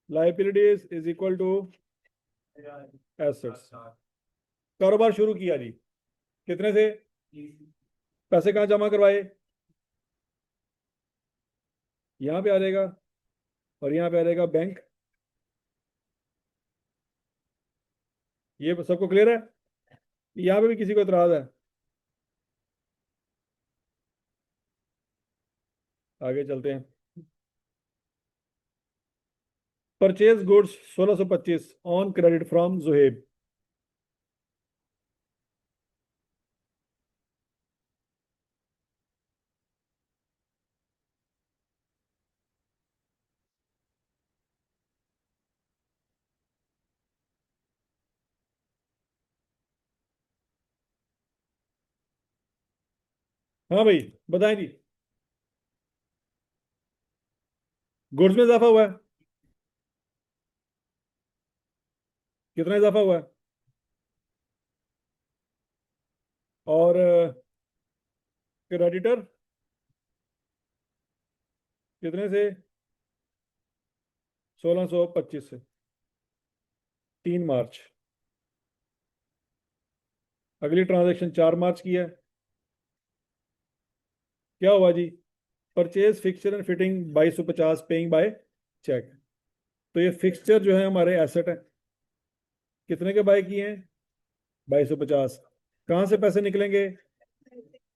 liabilities is equal to assets. कारोबार शुरू किया जी, कितने से? पैसे कहाँ जमा करवाए? यहाँ पे आ जाएगा, और यहाँ पे आ जाएगा बैंक। ये सबको क्लियर है? यहाँ पे भी किसी को इतराज है? आगे चलते हैं। Purchase goods 1625 on credit from Zuheb. हाँ भाई, बताएं जी। गुड्स में इजाफा हुआ है, कितना इजाफा हुआ है? और क्रेडिटर कितने से? 1625 से। 3 मार्च। अगली ट्रांजैक्शन 4 मार्च की है। क्या हुआ जी? Purchase fixture and fitting 2250 paying by cheque. तो ये फिक्सचर जो है हमारे एसेट है, कितने के बाय किए हैं? 2250। कहाँ से पैसे निकलेंगे?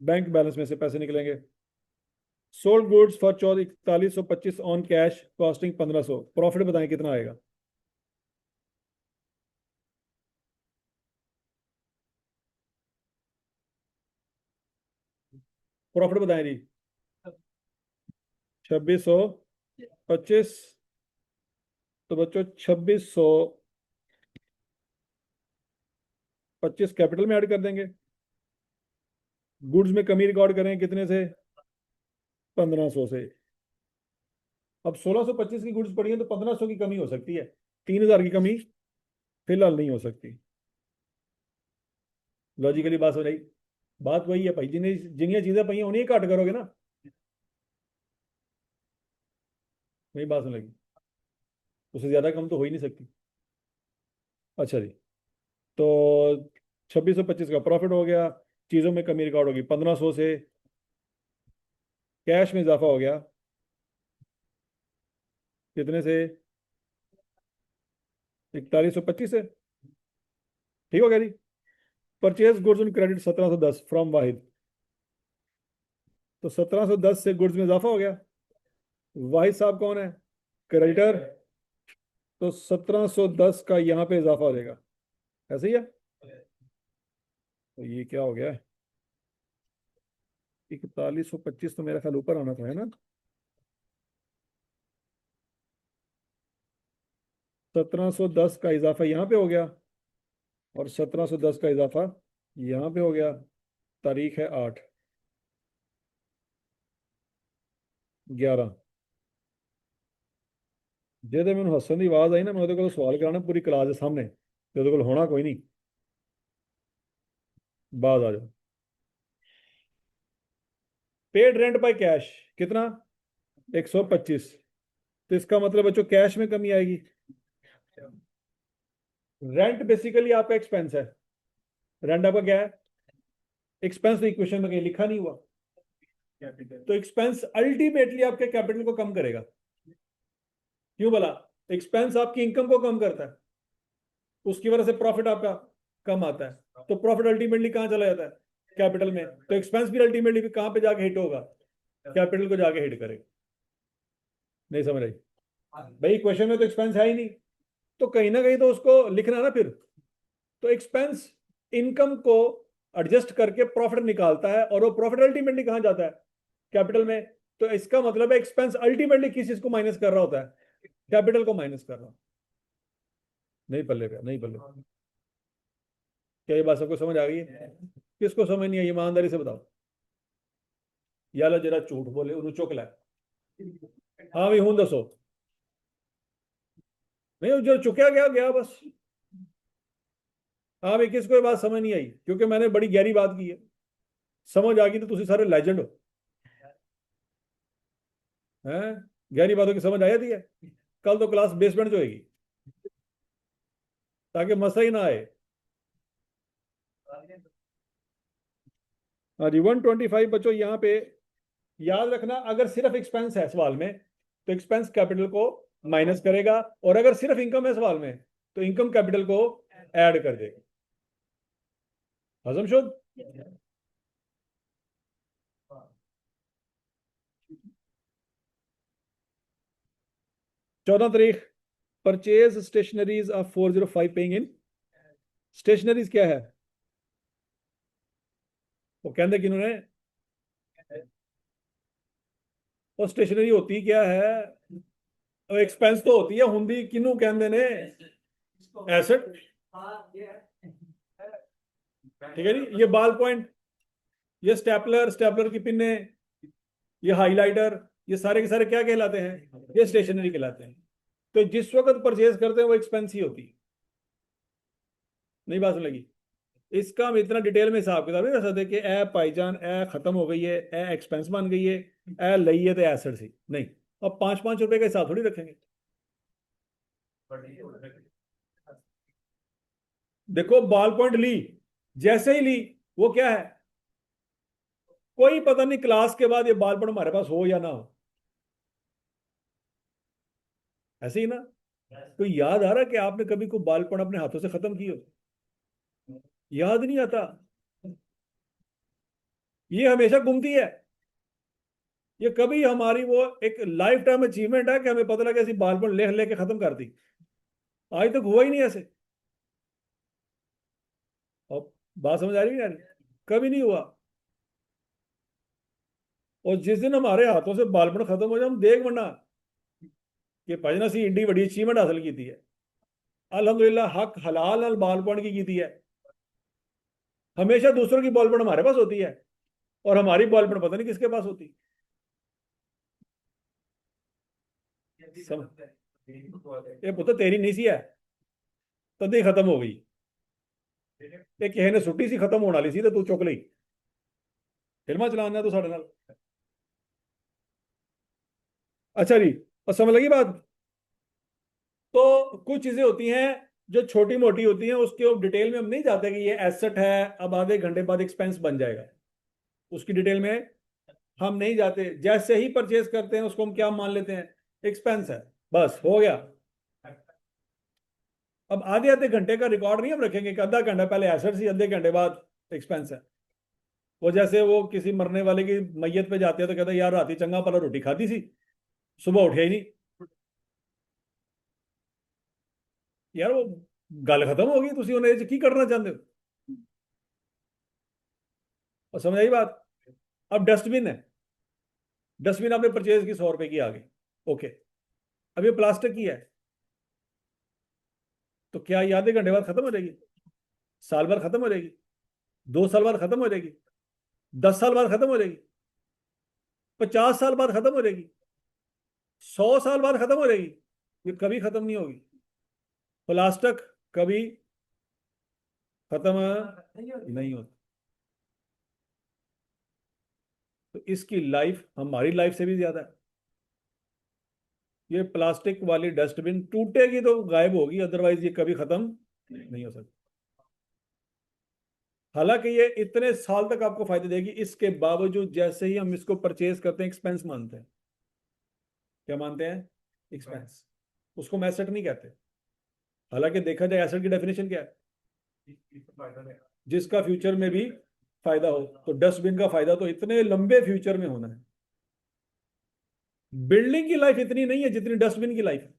बैंक बैलेंस में से पैसे निकलेंगे। Sold goods for 4125 on cash costing 1500, profit बताएं कितना आएगा? प्रॉफिट बताएं जी। 2625। तो बच्चों 2625 कैपिटल में ऐड कर देंगे। गुड्स में कमी रिकॉर्ड करें कितने से? 1500 से। अब 1625 की गुड्स पड़ी है तो 1500 की कमी हो सकती है, 3000 की कमी फिलहाल नहीं हो सकती। लॉजिकली बात हो रही। बात वही है भाई, जिन्हें जिन्हें चीजें पई हैं उन्हें काट करोगे ना। वही बात सुन लगी। उससे ज्यादा कम तो हो ही नहीं सकती। अच्छा जी। तो 2625 का प्रॉफिट हो गया। चीजों में कमी रिकॉर्ड होगी 1500 से। कैश में इजाफा हो गया कितने से? 4125 से। ठीक हो गया जी। Purchase goods on credit 1710 from Wahid. तो 1710 से गुड्स में इजाफा हो गया। वाहिद साहब कौन है? क्रेडिटर। तो 1710 का यहाँ पे इजाफा हो जाएगा। ऐसे ही है। तो ये क्या हो गया? 4125 तो मेरा ख्याल ऊपर आना था, है ना? 1710 का इजाफा यहाँ पे हो गया और 1710 का इजाफा यहाँ पे हो गया। तारीख है 8/11। जेदे मैंने हसन की आवाज आई ना, मैं ਉਹਦੇ ਕੋਲ सवाल कराना पूरी क्लास के सामने, ਤੇ ਉਹਦੇ ਕੋਲ होना कोई नहीं। बाद आ जाओ। पेड रेंट बाय कैश कितना? 125। तो इसका मतलब बच्चों कैश में कमी आएगी। रेंट बेसिकली आपका एक्सपेंस है। रेंट आपका क्या है? एक्सपेंस। तो इक्वेशन में कहीं लिखा नहीं हुआ। तो एक्सपेंस अल्टीमेटली आपके कैपिटल को कम करेगा। क्यों बोला? एक्सपेंस आपकी इनकम को कम करता है, उसकी वजह से प्रॉफिट आपका कम आता है। तो प्रॉफिट अल्टीमेटली कहां चला जाता है? कैपिटल में। तो एक्सपेंस भी अल्टीमेटली कहां पे जाके हिट होगा? कैपिटल को जाके हिट करेगा। नहीं समझ रही भाई? क्वेश्चन में तो एक्सपेंस है ही नहीं, तो कहीं ना कहीं तो उसको लिखना ना फिर। तो एक्सपेंस इनकम को एडजस्ट करके प्रॉफिट निकालता है, और वो प्रॉफिट अल्टीमेटली कहां जाता है? कैपिटल में। तो इसका मतलब है एक्सपेंस अल्टीमेटली किस चीज को माइनस कर रहा होता है? कैपिटल को माइनस कर रहा। नहीं पल्ले पे, नहीं पल्ले। क्या ये बात सबको समझ आ गई है? किसको समझ नहीं आई ईमानदारी से बताओ। या लो जरा झूठ बोले उन्हें चुक ला। हाँ भाई हूं दसो। नहीं जो चुकया गया गया बस। हाँ भाई किसको ये बात समझ नहीं आई? क्योंकि मैंने बड़ी गहरी बात की है। समझ आ गई तो तुम सारे लेजेंड हो। हैं? गहरी बातों की समझ आ जाती है। कल तो क्लास बेसमेंट जो होगी, ताकि मसला ही ना आए। हाँ जी 125 बच्चों यहाँ पे याद रखना, अगर सिर्फ एक्सपेंस है सवाल में तो एक्सपेंस कैपिटल को माइनस करेगा, और अगर सिर्फ इनकम है सवाल में तो इनकम कैपिटल को ऐड कर देगा। हजम शुद। 14 तारीख। Purchase stationeries of 405 paying in. Stationeries क्या है? वो कहते कि इन्होंने, वो स्टेशनरी होती क्या है? एक्सपेंस तो होती है, हुंदी किनू कहते ने? एसेट। ठीक है जी। ये बॉल पॉइंट, ये स्टेपलर, स्टेपलर की पिने, ये हाइलाइटर, ये सारे के सारे क्या कहलाते हैं? ये स्टेशनरी कहलाते हैं। तो जिस वक्त परचेज करते हैं वो एक्सपेंस ही होती है। नहीं बात सुन लगी? इसका हम इतना डिटेल में हिसाब किताब नहीं रख सकते कि ए भाईजान ए खत्म हो गई है, ए एक्सपेंस बन गई है, ए लई है तो एसेट सी नहीं। अब 5-5 रुपए का हिसाब थोड़ी रखेंगे। देखो बॉल पॉइंट ली, जैसे ही ली वो क्या है? कोई पता नहीं क्लास के बाद ये बॉल पॉइंट हमारे पास हो या ना हो। ऐसे ही ना। तो याद आ रहा कि आपने कभी कोई बालपन अपने हाथों से खत्म की हो? याद नहीं आता। ये हमेशा घूमती है। ये कभी हमारी वो एक लाइफ टाइम अचीवमेंट है कि हमें पता लगा ऐसी बालपन ले लेके खत्म कर दी। आज तक हुआ ही नहीं ऐसे। और बात समझ आ रही है यार? कभी नहीं हुआ। और जिस दिन हमारे हाथों से बालपन खत्म हो जाए हम देख वरना कि भजना सी इंडी बड़ी अचीवमेंट हासिल की थी है। अल्हम्दुलिल्लाह हक हलाल नाल बालपन की थी है। हमेशा दूसरों की बालपन हमारे पास होती है और हमारी बालपन पता नहीं किसके पास होती। सम... ये पुत्र तेरी नहीं सी है, तद ही खत्म हो गई। ये किसी ने सुट्टी सी खत्म होने वाली सी तो तू चुक ली। फिल्मा चलाना तो साढ़े नाल। अच्छा जी, और समझ लगी बात? तो कुछ चीजें होती हैं जो छोटी मोटी होती हैं, उसके डिटेल में हम नहीं जाते कि ये एसेट है, अब आधे घंटे बाद एक्सपेंस बन जाएगा। उसकी डिटेल में हम नहीं जाते। जैसे ही परचेज करते हैं उसको हम क्या मान लेते हैं? एक्सपेंस है, बस हो गया। अब आधे आधे घंटे का रिकॉर्ड नहीं हम रखेंगे कि आधा घंटा पहले एसेट सी, आधे घंटे बाद एक्सपेंस है। वो जैसे वो किसी मरने वाले की मैयत पे जाते हैं तो कहते हैं यार राती चंगा पला रोटी खाती सी, सुबह उठे ही नहीं। यार वो गल खत्म हो गई, तुम उन्हें की करना चाहते हो? और समझ आई बात? अब डस्टबिन है। डस्टबिन आपने परचेज की 100 रुपए की आ गई। ओके। अब ये प्लास्टिक की है, तो क्या ये आधे घंटे बाद खत्म हो जाएगी? साल भर खत्म हो जाएगी? 2 साल बाद खत्म हो जाएगी? 10 साल बाद खत्म हो जाएगी? 50 साल बाद खत्म हो जाएगी? 100 साल बाद खत्म हो जाएगी? ये कभी खत्म नहीं होगी। प्लास्टिक कभी खत्म नहीं होता। तो इसकी लाइफ हमारी लाइफ से भी ज्यादा है। ये प्लास्टिक वाली डस्टबिन टूटेगी तो गायब होगी, अदरवाइज ये कभी खत्म नहीं हो सकती। हालांकि ये इतने साल तक आपको फायदे देगी, इसके बावजूद जैसे ही हम इसको परचेज करते हैं एक्सपेंस मानते हैं। क्या मानते हैं? एक्सपेंस। उसको हम एसेट नहीं कहते। हालांकि देखा जाए एसेट की डेफिनेशन क्या है? जिसका फ्यूचर में भी फायदा हो। तो डस्टबिन का फायदा तो इतने लंबे फ्यूचर में होना है। बिल्डिंग की लाइफ इतनी नहीं है जितनी डस्टबिन की लाइफ है।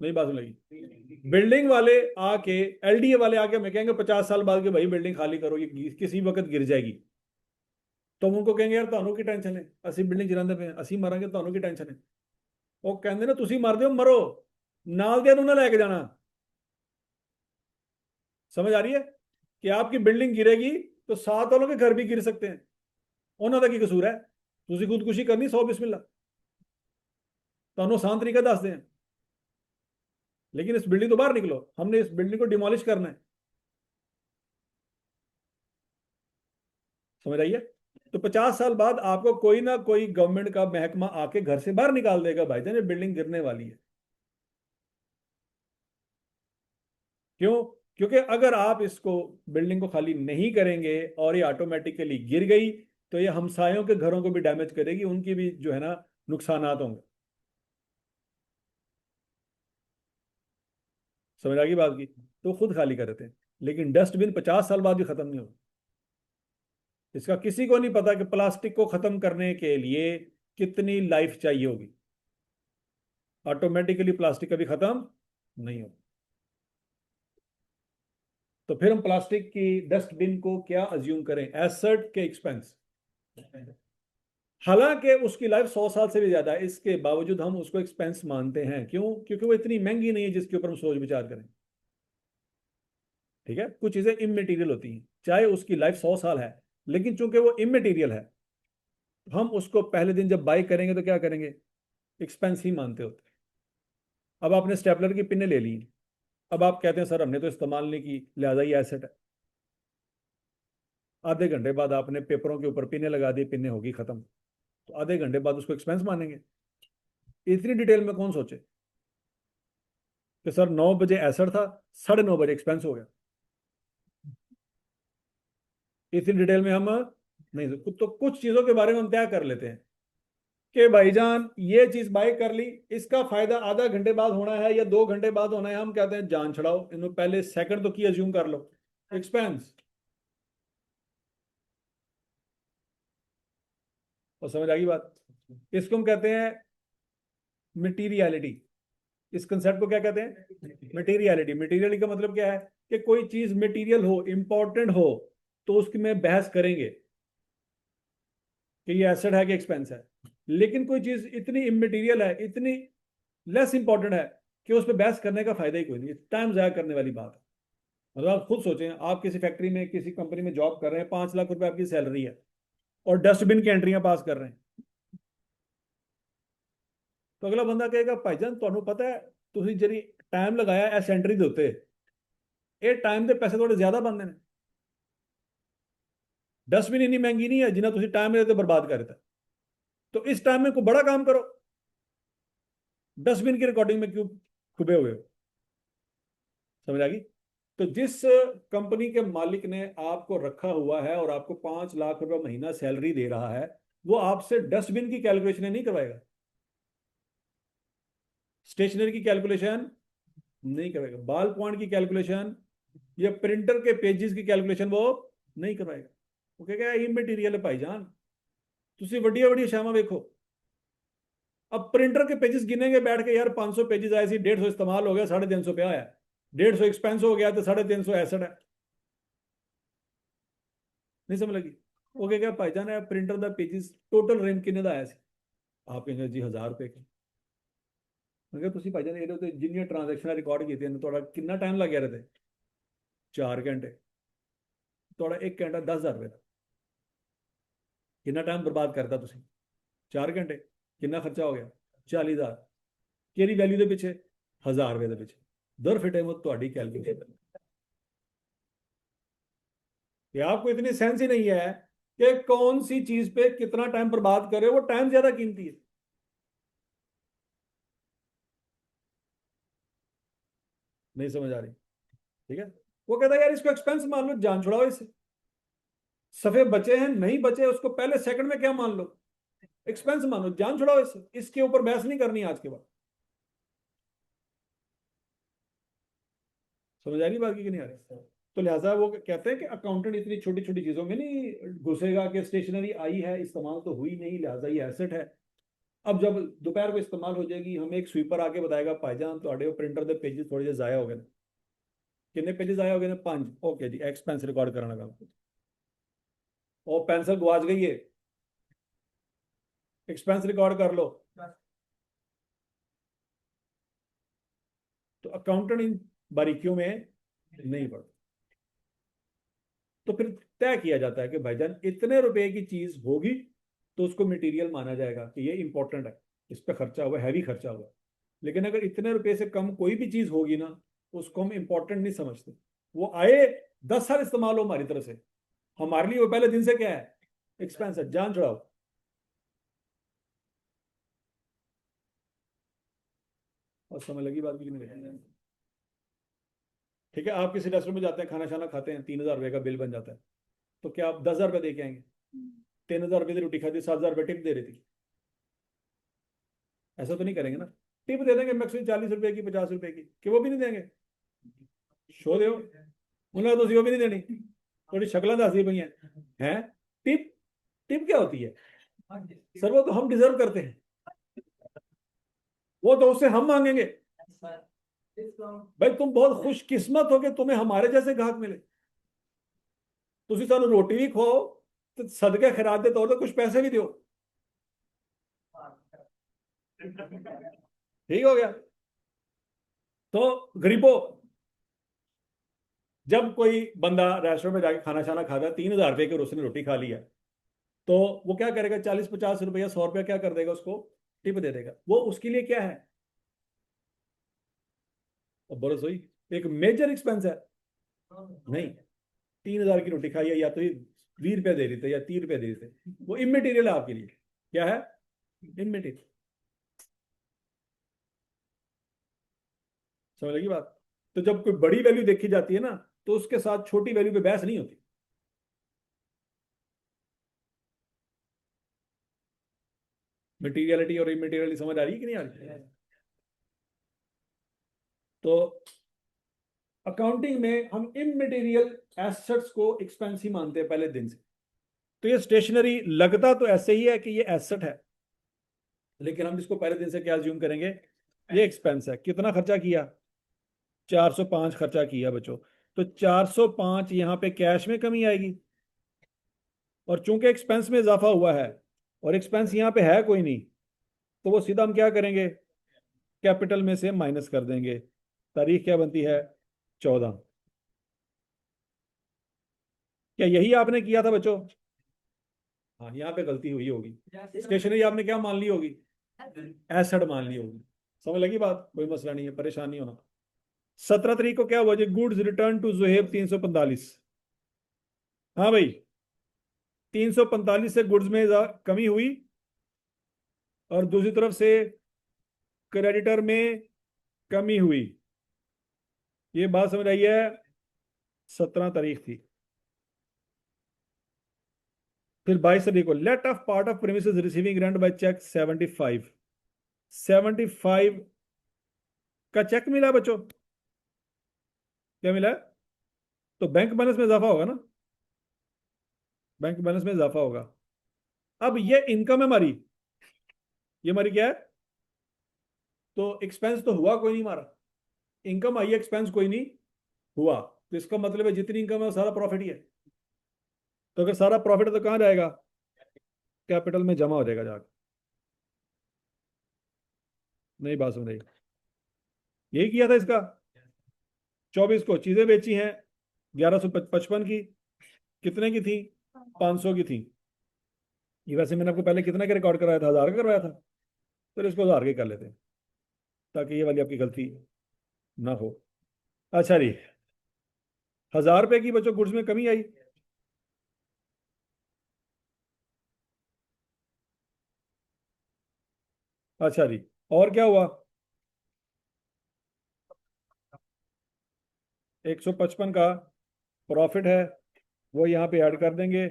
नहीं बात लगी? बिल्डिंग वाले आके, एलडीए वाले आके हमें कहेंगे 50 साल बाद के भाई बिल्डिंग खाली करो, ये किसी वक्त गिर जाएगी। तो हम उनको कहेंगे यार ਤੁਹਾਨੂੰ की टेंशन है, ਅਸੀਂ बिल्डिंग चलाते पे ਅਸੀਂ मरांगे, ਤੁਹਾਨੂੰ की टेंशन है। वो कहते ना ਤੁਸੀਂ मर दो मरो, नाल दिया ना लेके जाना। समझ आ रही है कि आपकी बिल्डिंग गिरेगी तो साथ वालों के घर भी गिर सकते हैं। ਉਹਨਾਂ ਦਾ ਕੀ ਕਸੂਰ ਹੈ? ਤੁਸੀਂ ਖੁਦਕੁਸ਼ੀ ਕਰਨੀ 100 बिस्मिल्लाह। ਤੁਹਾਨੂੰ आसान तरीका दसते हैं। लेकिन इस बिल्डिंग तो बाहर निकलो, हमने इस बिल्डिंग को डिमोलिश करना है। समझ आइए? तो 50 साल बाद आपको कोई ना कोई गवर्नमेंट का महकमा आके घर से बाहर निकाल देगा, भाई जान ये बिल्डिंग गिरने वाली है। क्यों? क्योंकि अगर आप इसको बिल्डिंग को खाली नहीं करेंगे और ये ऑटोमेटिकली गिर गई तो ये हमसायों के घरों को भी डैमेज करेगी, उनकी भी जो है ना नुकसानात होंगे। समझ आ गई बात की? तो खुद खाली कर देते हैं। लेकिन डस्टबिन 50 साल बाद भी खत्म नहीं होगा। इसका किसी को नहीं पता कि प्लास्टिक को खत्म करने के लिए कितनी लाइफ चाहिए होगी। ऑटोमेटिकली प्लास्टिक कभी खत्म नहीं होगा। तो फिर हम प्लास्टिक की डस्टबिन को क्या अज्यूम करें? एसेट के एक्सपेंस। हालांकि उसकी लाइफ 100 साल से भी ज्यादा है, इसके बावजूद हम उसको एक्सपेंस मानते हैं। क्यों? क्योंकि वो इतनी महंगी नहीं है जिसके ऊपर हम सोच विचार करें। ठीक है, कुछ चीजें इममेटीरियल होती हैं, चाहे उसकी लाइफ 100 साल है, लेकिन चूंकि वो इममेटीरियल है, हम उसको पहले दिन जब बाई करेंगे तो क्या करेंगे? एक्सपेंस ही मानते होते हैं। अब आपने स्टेपलर की पिने ले ली, अब आप कहते हैं सर हमने तो इस्तेमाल नहीं की लिहाजा ये एसेट है। आधे घंटे बाद आपने पेपरों के ऊपर पिने लगा दी, पिने होगी खत्म, तो आधे घंटे बाद उसको एक्सपेंस मानेंगे? इतनी डिटेल में कौन सोचे कि सर 9 बजे एसेट था, 9:30 बजे एक्सपेंस हो गया। इतनी डिटेल में हम नहीं, तो कुछ चीजों के बारे में हम तय कर लेते हैं कि भाईजान ये चीज बाय कर ली, इसका फायदा आधा घंटे बाद होना है या 2 घंटे बाद होना है, हम कहते हैं जान छड़ाओ, इन्होंने पहले सेकंड तो की अज्यूम कर लो एक्सपेंस। और समझ आ गई बात? इसको हम कहते हैं मटीरियलिटी। इस कंसेप्ट को क्या कहते हैं? मटीरियलिटी। मटीरियलिटी का मतलब क्या है कि कोई चीज मटीरियल हो, इंपॉर्टेंट हो, तो उसकी में बहस करेंगे कि ये एसेट है कि एक्सपेंस है। लेकिन कोई चीज इतनी इमटेरियल है, इतनी लेस इंपॉर्टेंट है कि उस पर बहस करने का फायदा ही कोई नहीं, टाइम जाया करने वाली बात है। मतलब आप खुद सोचें, आप किसी फैक्ट्री में, किसी कंपनी में जॉब कर रहे हैं, 5 लाख रुपए आपकी सैलरी है, और डस्टबिन की एंट्रियां पास कर रहे हैं, तो अगला बंदा कहेगा भाईजान ਤੁਹਾਨੂੰ पता है ਤੁਸੀਂ ਜਿਹੜੀ टाइम लगाया इस एंट्री ਦੇ ਉੱਤੇ, ਇਹ टाइम ਦੇ पैसे थोड़े ज्यादा बनते हैं। डस्टबिन इतनी महंगी नहीं है जिन्ना ਤੁਸੀਂ टाइम मेरे ਤੇ बर्बाद कर ਦਿੱਤਾ। तो इस टाइम में कोई बड़ा काम करो, डस्टबिन की रिकॉर्डिंग में क्यों खुबे हुए हो? समझ आ गई? तो जिस कंपनी के मालिक ने आपको रखा हुआ है और आपको 5 लाख रुपए महीना सैलरी दे रहा है, वो आपसे डस्टबिन की कैलकुलेशन नहीं करवाएगा, स्टेशनरी की कैलकुलेशन नहीं करवाएगा, बाल पॉइंट की कैलकुलेशन या प्रिंटर के पेजेस की कैलकुलेशन वो नहीं करवाएगा। वो कहेगा ये मटीरियल है भाईजान, तुसी वड्डिया वड्डिया शामा देखो। अब प्रिंटर के पेजेस गिनेंगे बैठ के, यार 500 पेजेस आए सी, 150 इस्तेमाल हो गया, 350 पे आया, 150 एक्सपेंस हो गया तो 350 एसेट है। नहीं समझ लगी? वो कहेगा भाईजान है प्रिंटर का पेजेस टोटल रेंज किन्ने का आया सी? आप कहेंगे जी 1000 रुपए के। मैं कहा तुसी भाईजान ਇਹਦੇ ਉੱਤੇ ਜਿੰਨੀਆਂ ट्रांजैक्शन रिकॉर्ड ਕੀਤੀਆਂ ਨੇ ਤੁਹਾਡਾ ਕਿੰਨਾ टाइम लग गया रहते? 4 घंटे। ਤੁਹਾਡਾ 1 घंटा 10,000 रुपए ਦਾ, कितना टाइम बर्बाद करता तुसी? 4 घंटे। कितना खर्चा हो गया? 40,000। केरी वैल्यू के पिछे? 1000 रुपए के पिछे। दर फिटे वो ਤੁਹਾਡੀ कैलकुलेशन। कि आपको इतनी सेंस ही नहीं है कि कौन सी चीज पे कितना टाइम बर्बाद करे, वो टाइम ज्यादा कीमती है। नहीं समझ आ रही? ठीक है। वो कहता है यार इसको एक्सपेंस मान लो, जान छुड़ाओ इससे, सफे बचे हैं नहीं बचे उसको पहले सेकंड में क्या मान लो, एक्सपेंस मानो, जान छुड़ाओ इससे, इसके ऊपर बहस नहीं करनी आज के बाद। समझ आ रही बात की नहीं आ रही? तो लिहाजा वो कहते हैं कि अकाउंटेंट इतनी छोटी छोटी चीजों में नहीं घुसेगा कि स्टेशनरी आई है इस्तेमाल तो हुई नहीं लिहाजा ये एसेट है। अब जब दोपहर को इस्तेमाल हो जाएगी, हमें एक स्वीपर आके बताएगा भाईजान ਤੁਹਾਡੇ प्रिंटर के पेजेस थोड़े ਜਿਹੇ ਜ਼ਾਇਆ हो गए, कितने पेजेस ਜ਼ਾਇਆ हो गए? 5। ओके जी, एक्सपेंस रिकॉर्ड कराना काम, और पेंसिल गवाच गई है, एक्सपेंस रिकॉर्ड कर लो। तो अकाउंटेंट इन बारीकियों में नहीं पड़ता। तो फिर तय किया जाता है कि भाईजान इतने रुपए की चीज होगी तो उसको मटेरियल माना जाएगा कि ये इंपॉर्टेंट है, इस पर खर्चा हुआ, हैवी खर्चा हुआ। लेकिन अगर इतने रुपए से कम कोई भी चीज होगी ना, उसको हम इंपॉर्टेंट नहीं समझते। वो आए 10 साल इस्तेमाल हो हमारी तरफ से, हमारे लिए वो पहले दिन से क्या है? एक्सपेंस है, जान चढ़ाओ। और समझ लगी बात की नहीं? ठीक है, आप किसी रेस्टोरेंट में जाते हैं, खाना शाना खाते हैं, 3,000 रुपए का बिल बन जाता है, तो क्या आप 10,000 रुपए दे के आएंगे? 3,000 रुपए की रोटी खाती, 7,000 रुपए टिप दे रही थी, ऐसा तो नहीं करेंगे ना। टिप दे देंगे मैक्सिमम 40 रुपए की, 50 रुपए की, कि वो भी नहीं देंगे? शो दो उन्हें तो वो भी नहीं देनी, थोड़ी शक्ल दसी पई हैं। टिप, टिप क्या होती है सर? वो तो हम डिजर्व करते हैं, वो तो उससे हम मांगेंगे। भाई तुम बहुत खुशकिस्मत हो कि तुम्हें हमारे जैसे ग्राहक मिले, तुम सानू रोटी भी खाओ तो सदके खैरात के तौर पर कुछ पैसे भी दो। ठीक हो गया? तो गरीबों, जब कोई बंदा रेस्टोरेंट में जाके खाना शाना खाता है, 3,000 रुपए की उसने रोटी खा लिया, तो वो क्या करेगा? 40-50 रुपया 100 रुपया क्या कर देगा? उसको टिप दे देगा। वो उसके लिए क्या है? अब बोलो सही, एक मेजर एक्सपेंस है? नहीं। 3,000 की रोटी खाई है, या तो 20 रुपया दे रहे थे या 30 रुपया दे रहे थे, वो इमेटीरियल है आपके लिए। क्या है? इमेटीरियल। समझ लगी बात? तो जब कोई बड़ी वैल्यू देखी जाती है ना, तो उसके साथ छोटी वैल्यू पे बहस नहीं होती। मटीरियलिटी और इमटीरियलिटी समझ आ रही है कि नहीं आ रही? तो अकाउंटिंग में हम इमटेरियल एसेट्स को एक्सपेंसिव मानते हैं पहले दिन से। तो ये स्टेशनरी लगता तो ऐसे ही है कि ये एसेट है, लेकिन हम इसको पहले दिन से क्या ज्यूम करेंगे, ये एक्सपेंस है। कितना खर्चा किया? 405 खर्चा किया बच्चों। तो 405 यहाँ पे कैश में कमी आएगी, और चूंकि एक्सपेंस में इजाफा हुआ है और एक्सपेंस यहाँ पे है कोई नहीं, तो वो सीधा हम क्या करेंगे, कैपिटल में से माइनस कर देंगे। तारीख क्या बनती है? 14। क्या यही आपने किया था बच्चों? हाँ, यहाँ पे गलती हुई होगी। स्टेशनरी आपने क्या मान ली होगी? एसेट मान ली होगी। समझ लगी बात? कोई मसला नहीं है, परेशान नहीं होना। 17 तारीख को क्या हुआ जी? Goods return to Juhaib 345। हाँ भाई, 345 से गुड्स में कमी हुई, और दूसरी तरफ से क्रेडिटर में कमी हुई। ये बात समझ आई है? 17 तारीख थी। फिर 22 तारीख को let of part of premises receiving rent by cheque 75। 75 का चेक मिला बच्चों। क्या मिला? तो बैंक बैलेंस में इजाफा होगा ना, बैंक बैलेंस में इजाफा होगा। अब ये इनकम है हमारी, ये हमारी क्या है? तो एक्सपेंस तो हुआ कोई नहीं हमारा, इनकम आई है, एक्सपेंस कोई नहीं हुआ। तो इसका मतलब है जितनी इनकम है वो सारा प्रॉफिट ही है। तो अगर सारा प्रॉफिट है तो कहाँ जाएगा? कैपिटल में जमा हो जाएगा जाकर। नहीं बात सुन रही? यही किया था इसका। 24 को चीजें बेची हैं 1155 की। कितने की थी? 500 की थी। ये वैसे मैंने आपको पहले कितना का रिकॉर्ड कराया था? 1000 का करवाया था। फिर इसको 1000 के कर लेते हैं, ताकि ये वाली आपकी गलती ना हो। अच्छा जी, 1000 रुपए की बच्चों गुड्स में कमी आई। अच्छा जी, और क्या हुआ? 155 का प्रॉफिट है, वो यहाँ पे ऐड कर देंगे।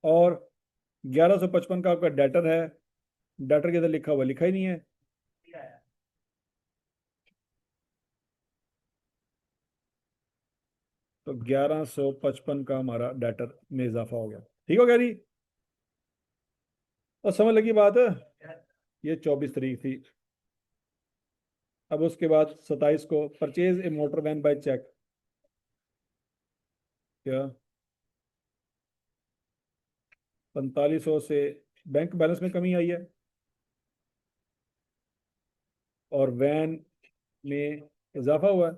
और 1155 का आपका डेटर है, डेटर के इधर लिखा हुआ लिखा ही नहीं है। तो 1155 का हमारा डेटर में इजाफा हो गया। ठीक हो गया जी? और समझ लगी बात है? ये 24 तारीख थी। अब उसके बाद 27 को purchase a motor van by cheque. क्या? 4500 से बैंक बैलेंस में कमी आई है, और वैन में इजाफा हुआ है।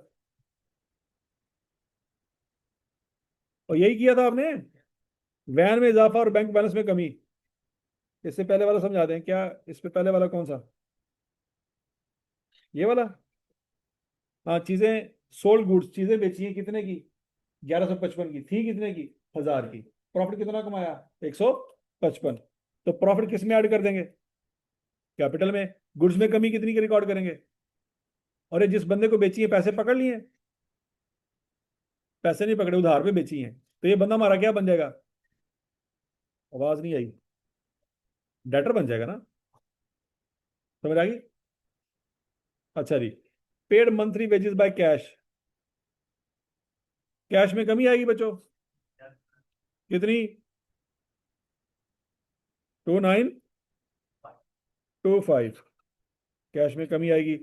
और यही किया था आपने, वैन में इजाफा और बैंक बैलेंस में कमी। इससे पहले वाला समझा दें क्या? इस पे पहले वाला कौन सा? ये वाला। हाँ, चीजें सोल्ड गुड्स, चीजें बेची हैं कितने की? 1155 की थी, कितने की? 1000 की। प्रॉफिट कितना कमाया? 155। तो प्रॉफिट किस में ऐड कर देंगे? कैपिटल में। गुड्स में कमी कितनी की रिकॉर्ड करेंगे? और ये जिस बंदे को बेची है पैसे पकड़ लिए? पैसे नहीं पकड़े, उधार पे बेची हैं। तो ये बंदा हमारा क्या बन जाएगा? आवाज नहीं आई? डेटर बन जाएगा ना। समझ आ गई? अच्छा जी, paid monthly wages by cash. Cash में कमी आएगी बच्चों। कितनी? 2925। कैश में कमी आएगी।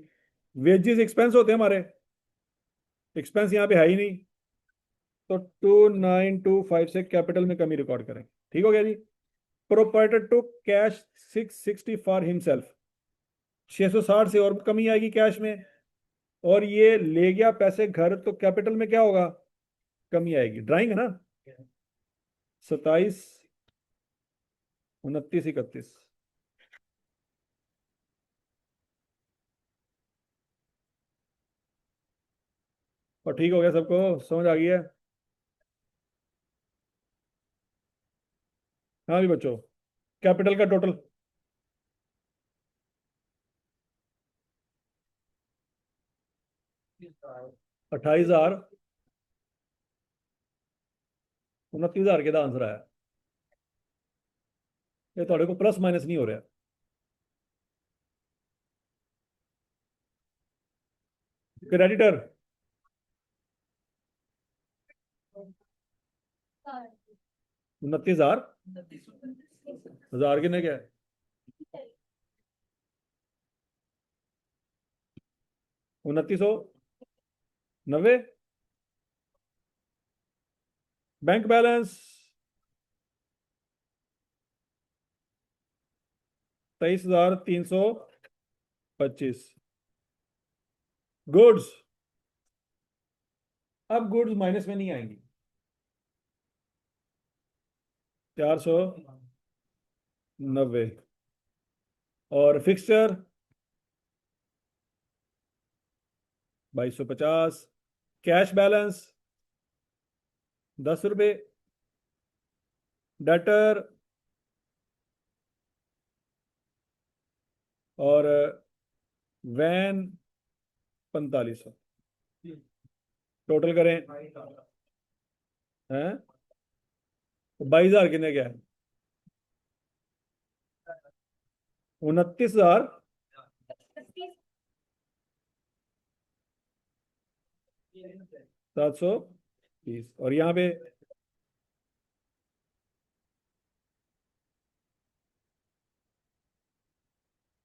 वेजेस एक्सपेंस होते हैं हमारे, एक्सपेंस यहाँ पे है ही नहीं। तो 2925 से कैपिटल में कमी रिकॉर्ड करें। ठीक हो गया जी? Proprietor to cash 660 for himself. 660 से और कमी आएगी कैश में। और ये ले गया पैसे घर, तो कैपिटल में क्या होगा? कमी आएगी। ड्राइंग है ना? 27, 29, 31। और ठीक हो गया? सबको समझ आ गई है? हाँ भी बच्चों, कैपिटल का टोटल 28,000, 29,000 के आंसर आया। ये थोड़े को प्लस माइनस नहीं हो रहा। क्रेडिटर 29,000 हजार कितने क्या है? 2990। Bank balance 23,325। गुड्स, अब गुड्स माइनस में नहीं आएंगी। 490। और फिक्सचर 2250। कैश बैलेंस 10 रुपये। डेटर और वैन 4500। टोटल करें हैं 22,000 कितने क्या है? 29,730। और यहाँ पे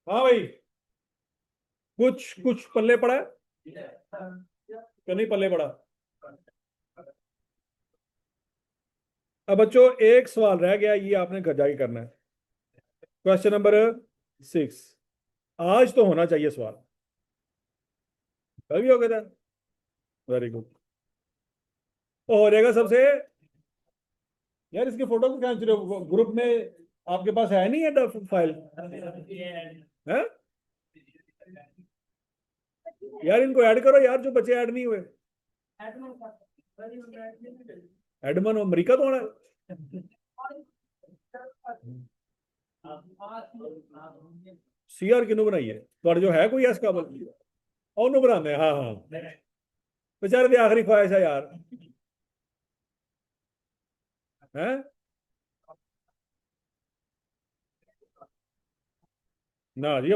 हाँ भाई, कुछ कुछ पल्ले पड़ा है क्या? नहीं पल्ले पड़ा। अब बच्चों एक सवाल रह गया, ये आपने घर जाके करना है। Question number 6। आज तो होना चाहिए सवाल, कल भी हो गया था। Very good. तो हो जाएगा सबसे। यार इसकी फोटो तो खींच रहे हो ग्रुप में? आपके पास है नहीं है फाइल है? यार इनको ऐड करो यार, जो बच्चे ऐड नहीं हुए। एडमन अमेरिका तो होना है। सीआर किनू बनाई है ਤੁਹਾਡੇ जो है कोई ऐसा काबल? ਉਹਨੂੰ बनाने हाँ हाँ। बेचारे की आखिरी ख्वाहिश है यार। हैं ना जी।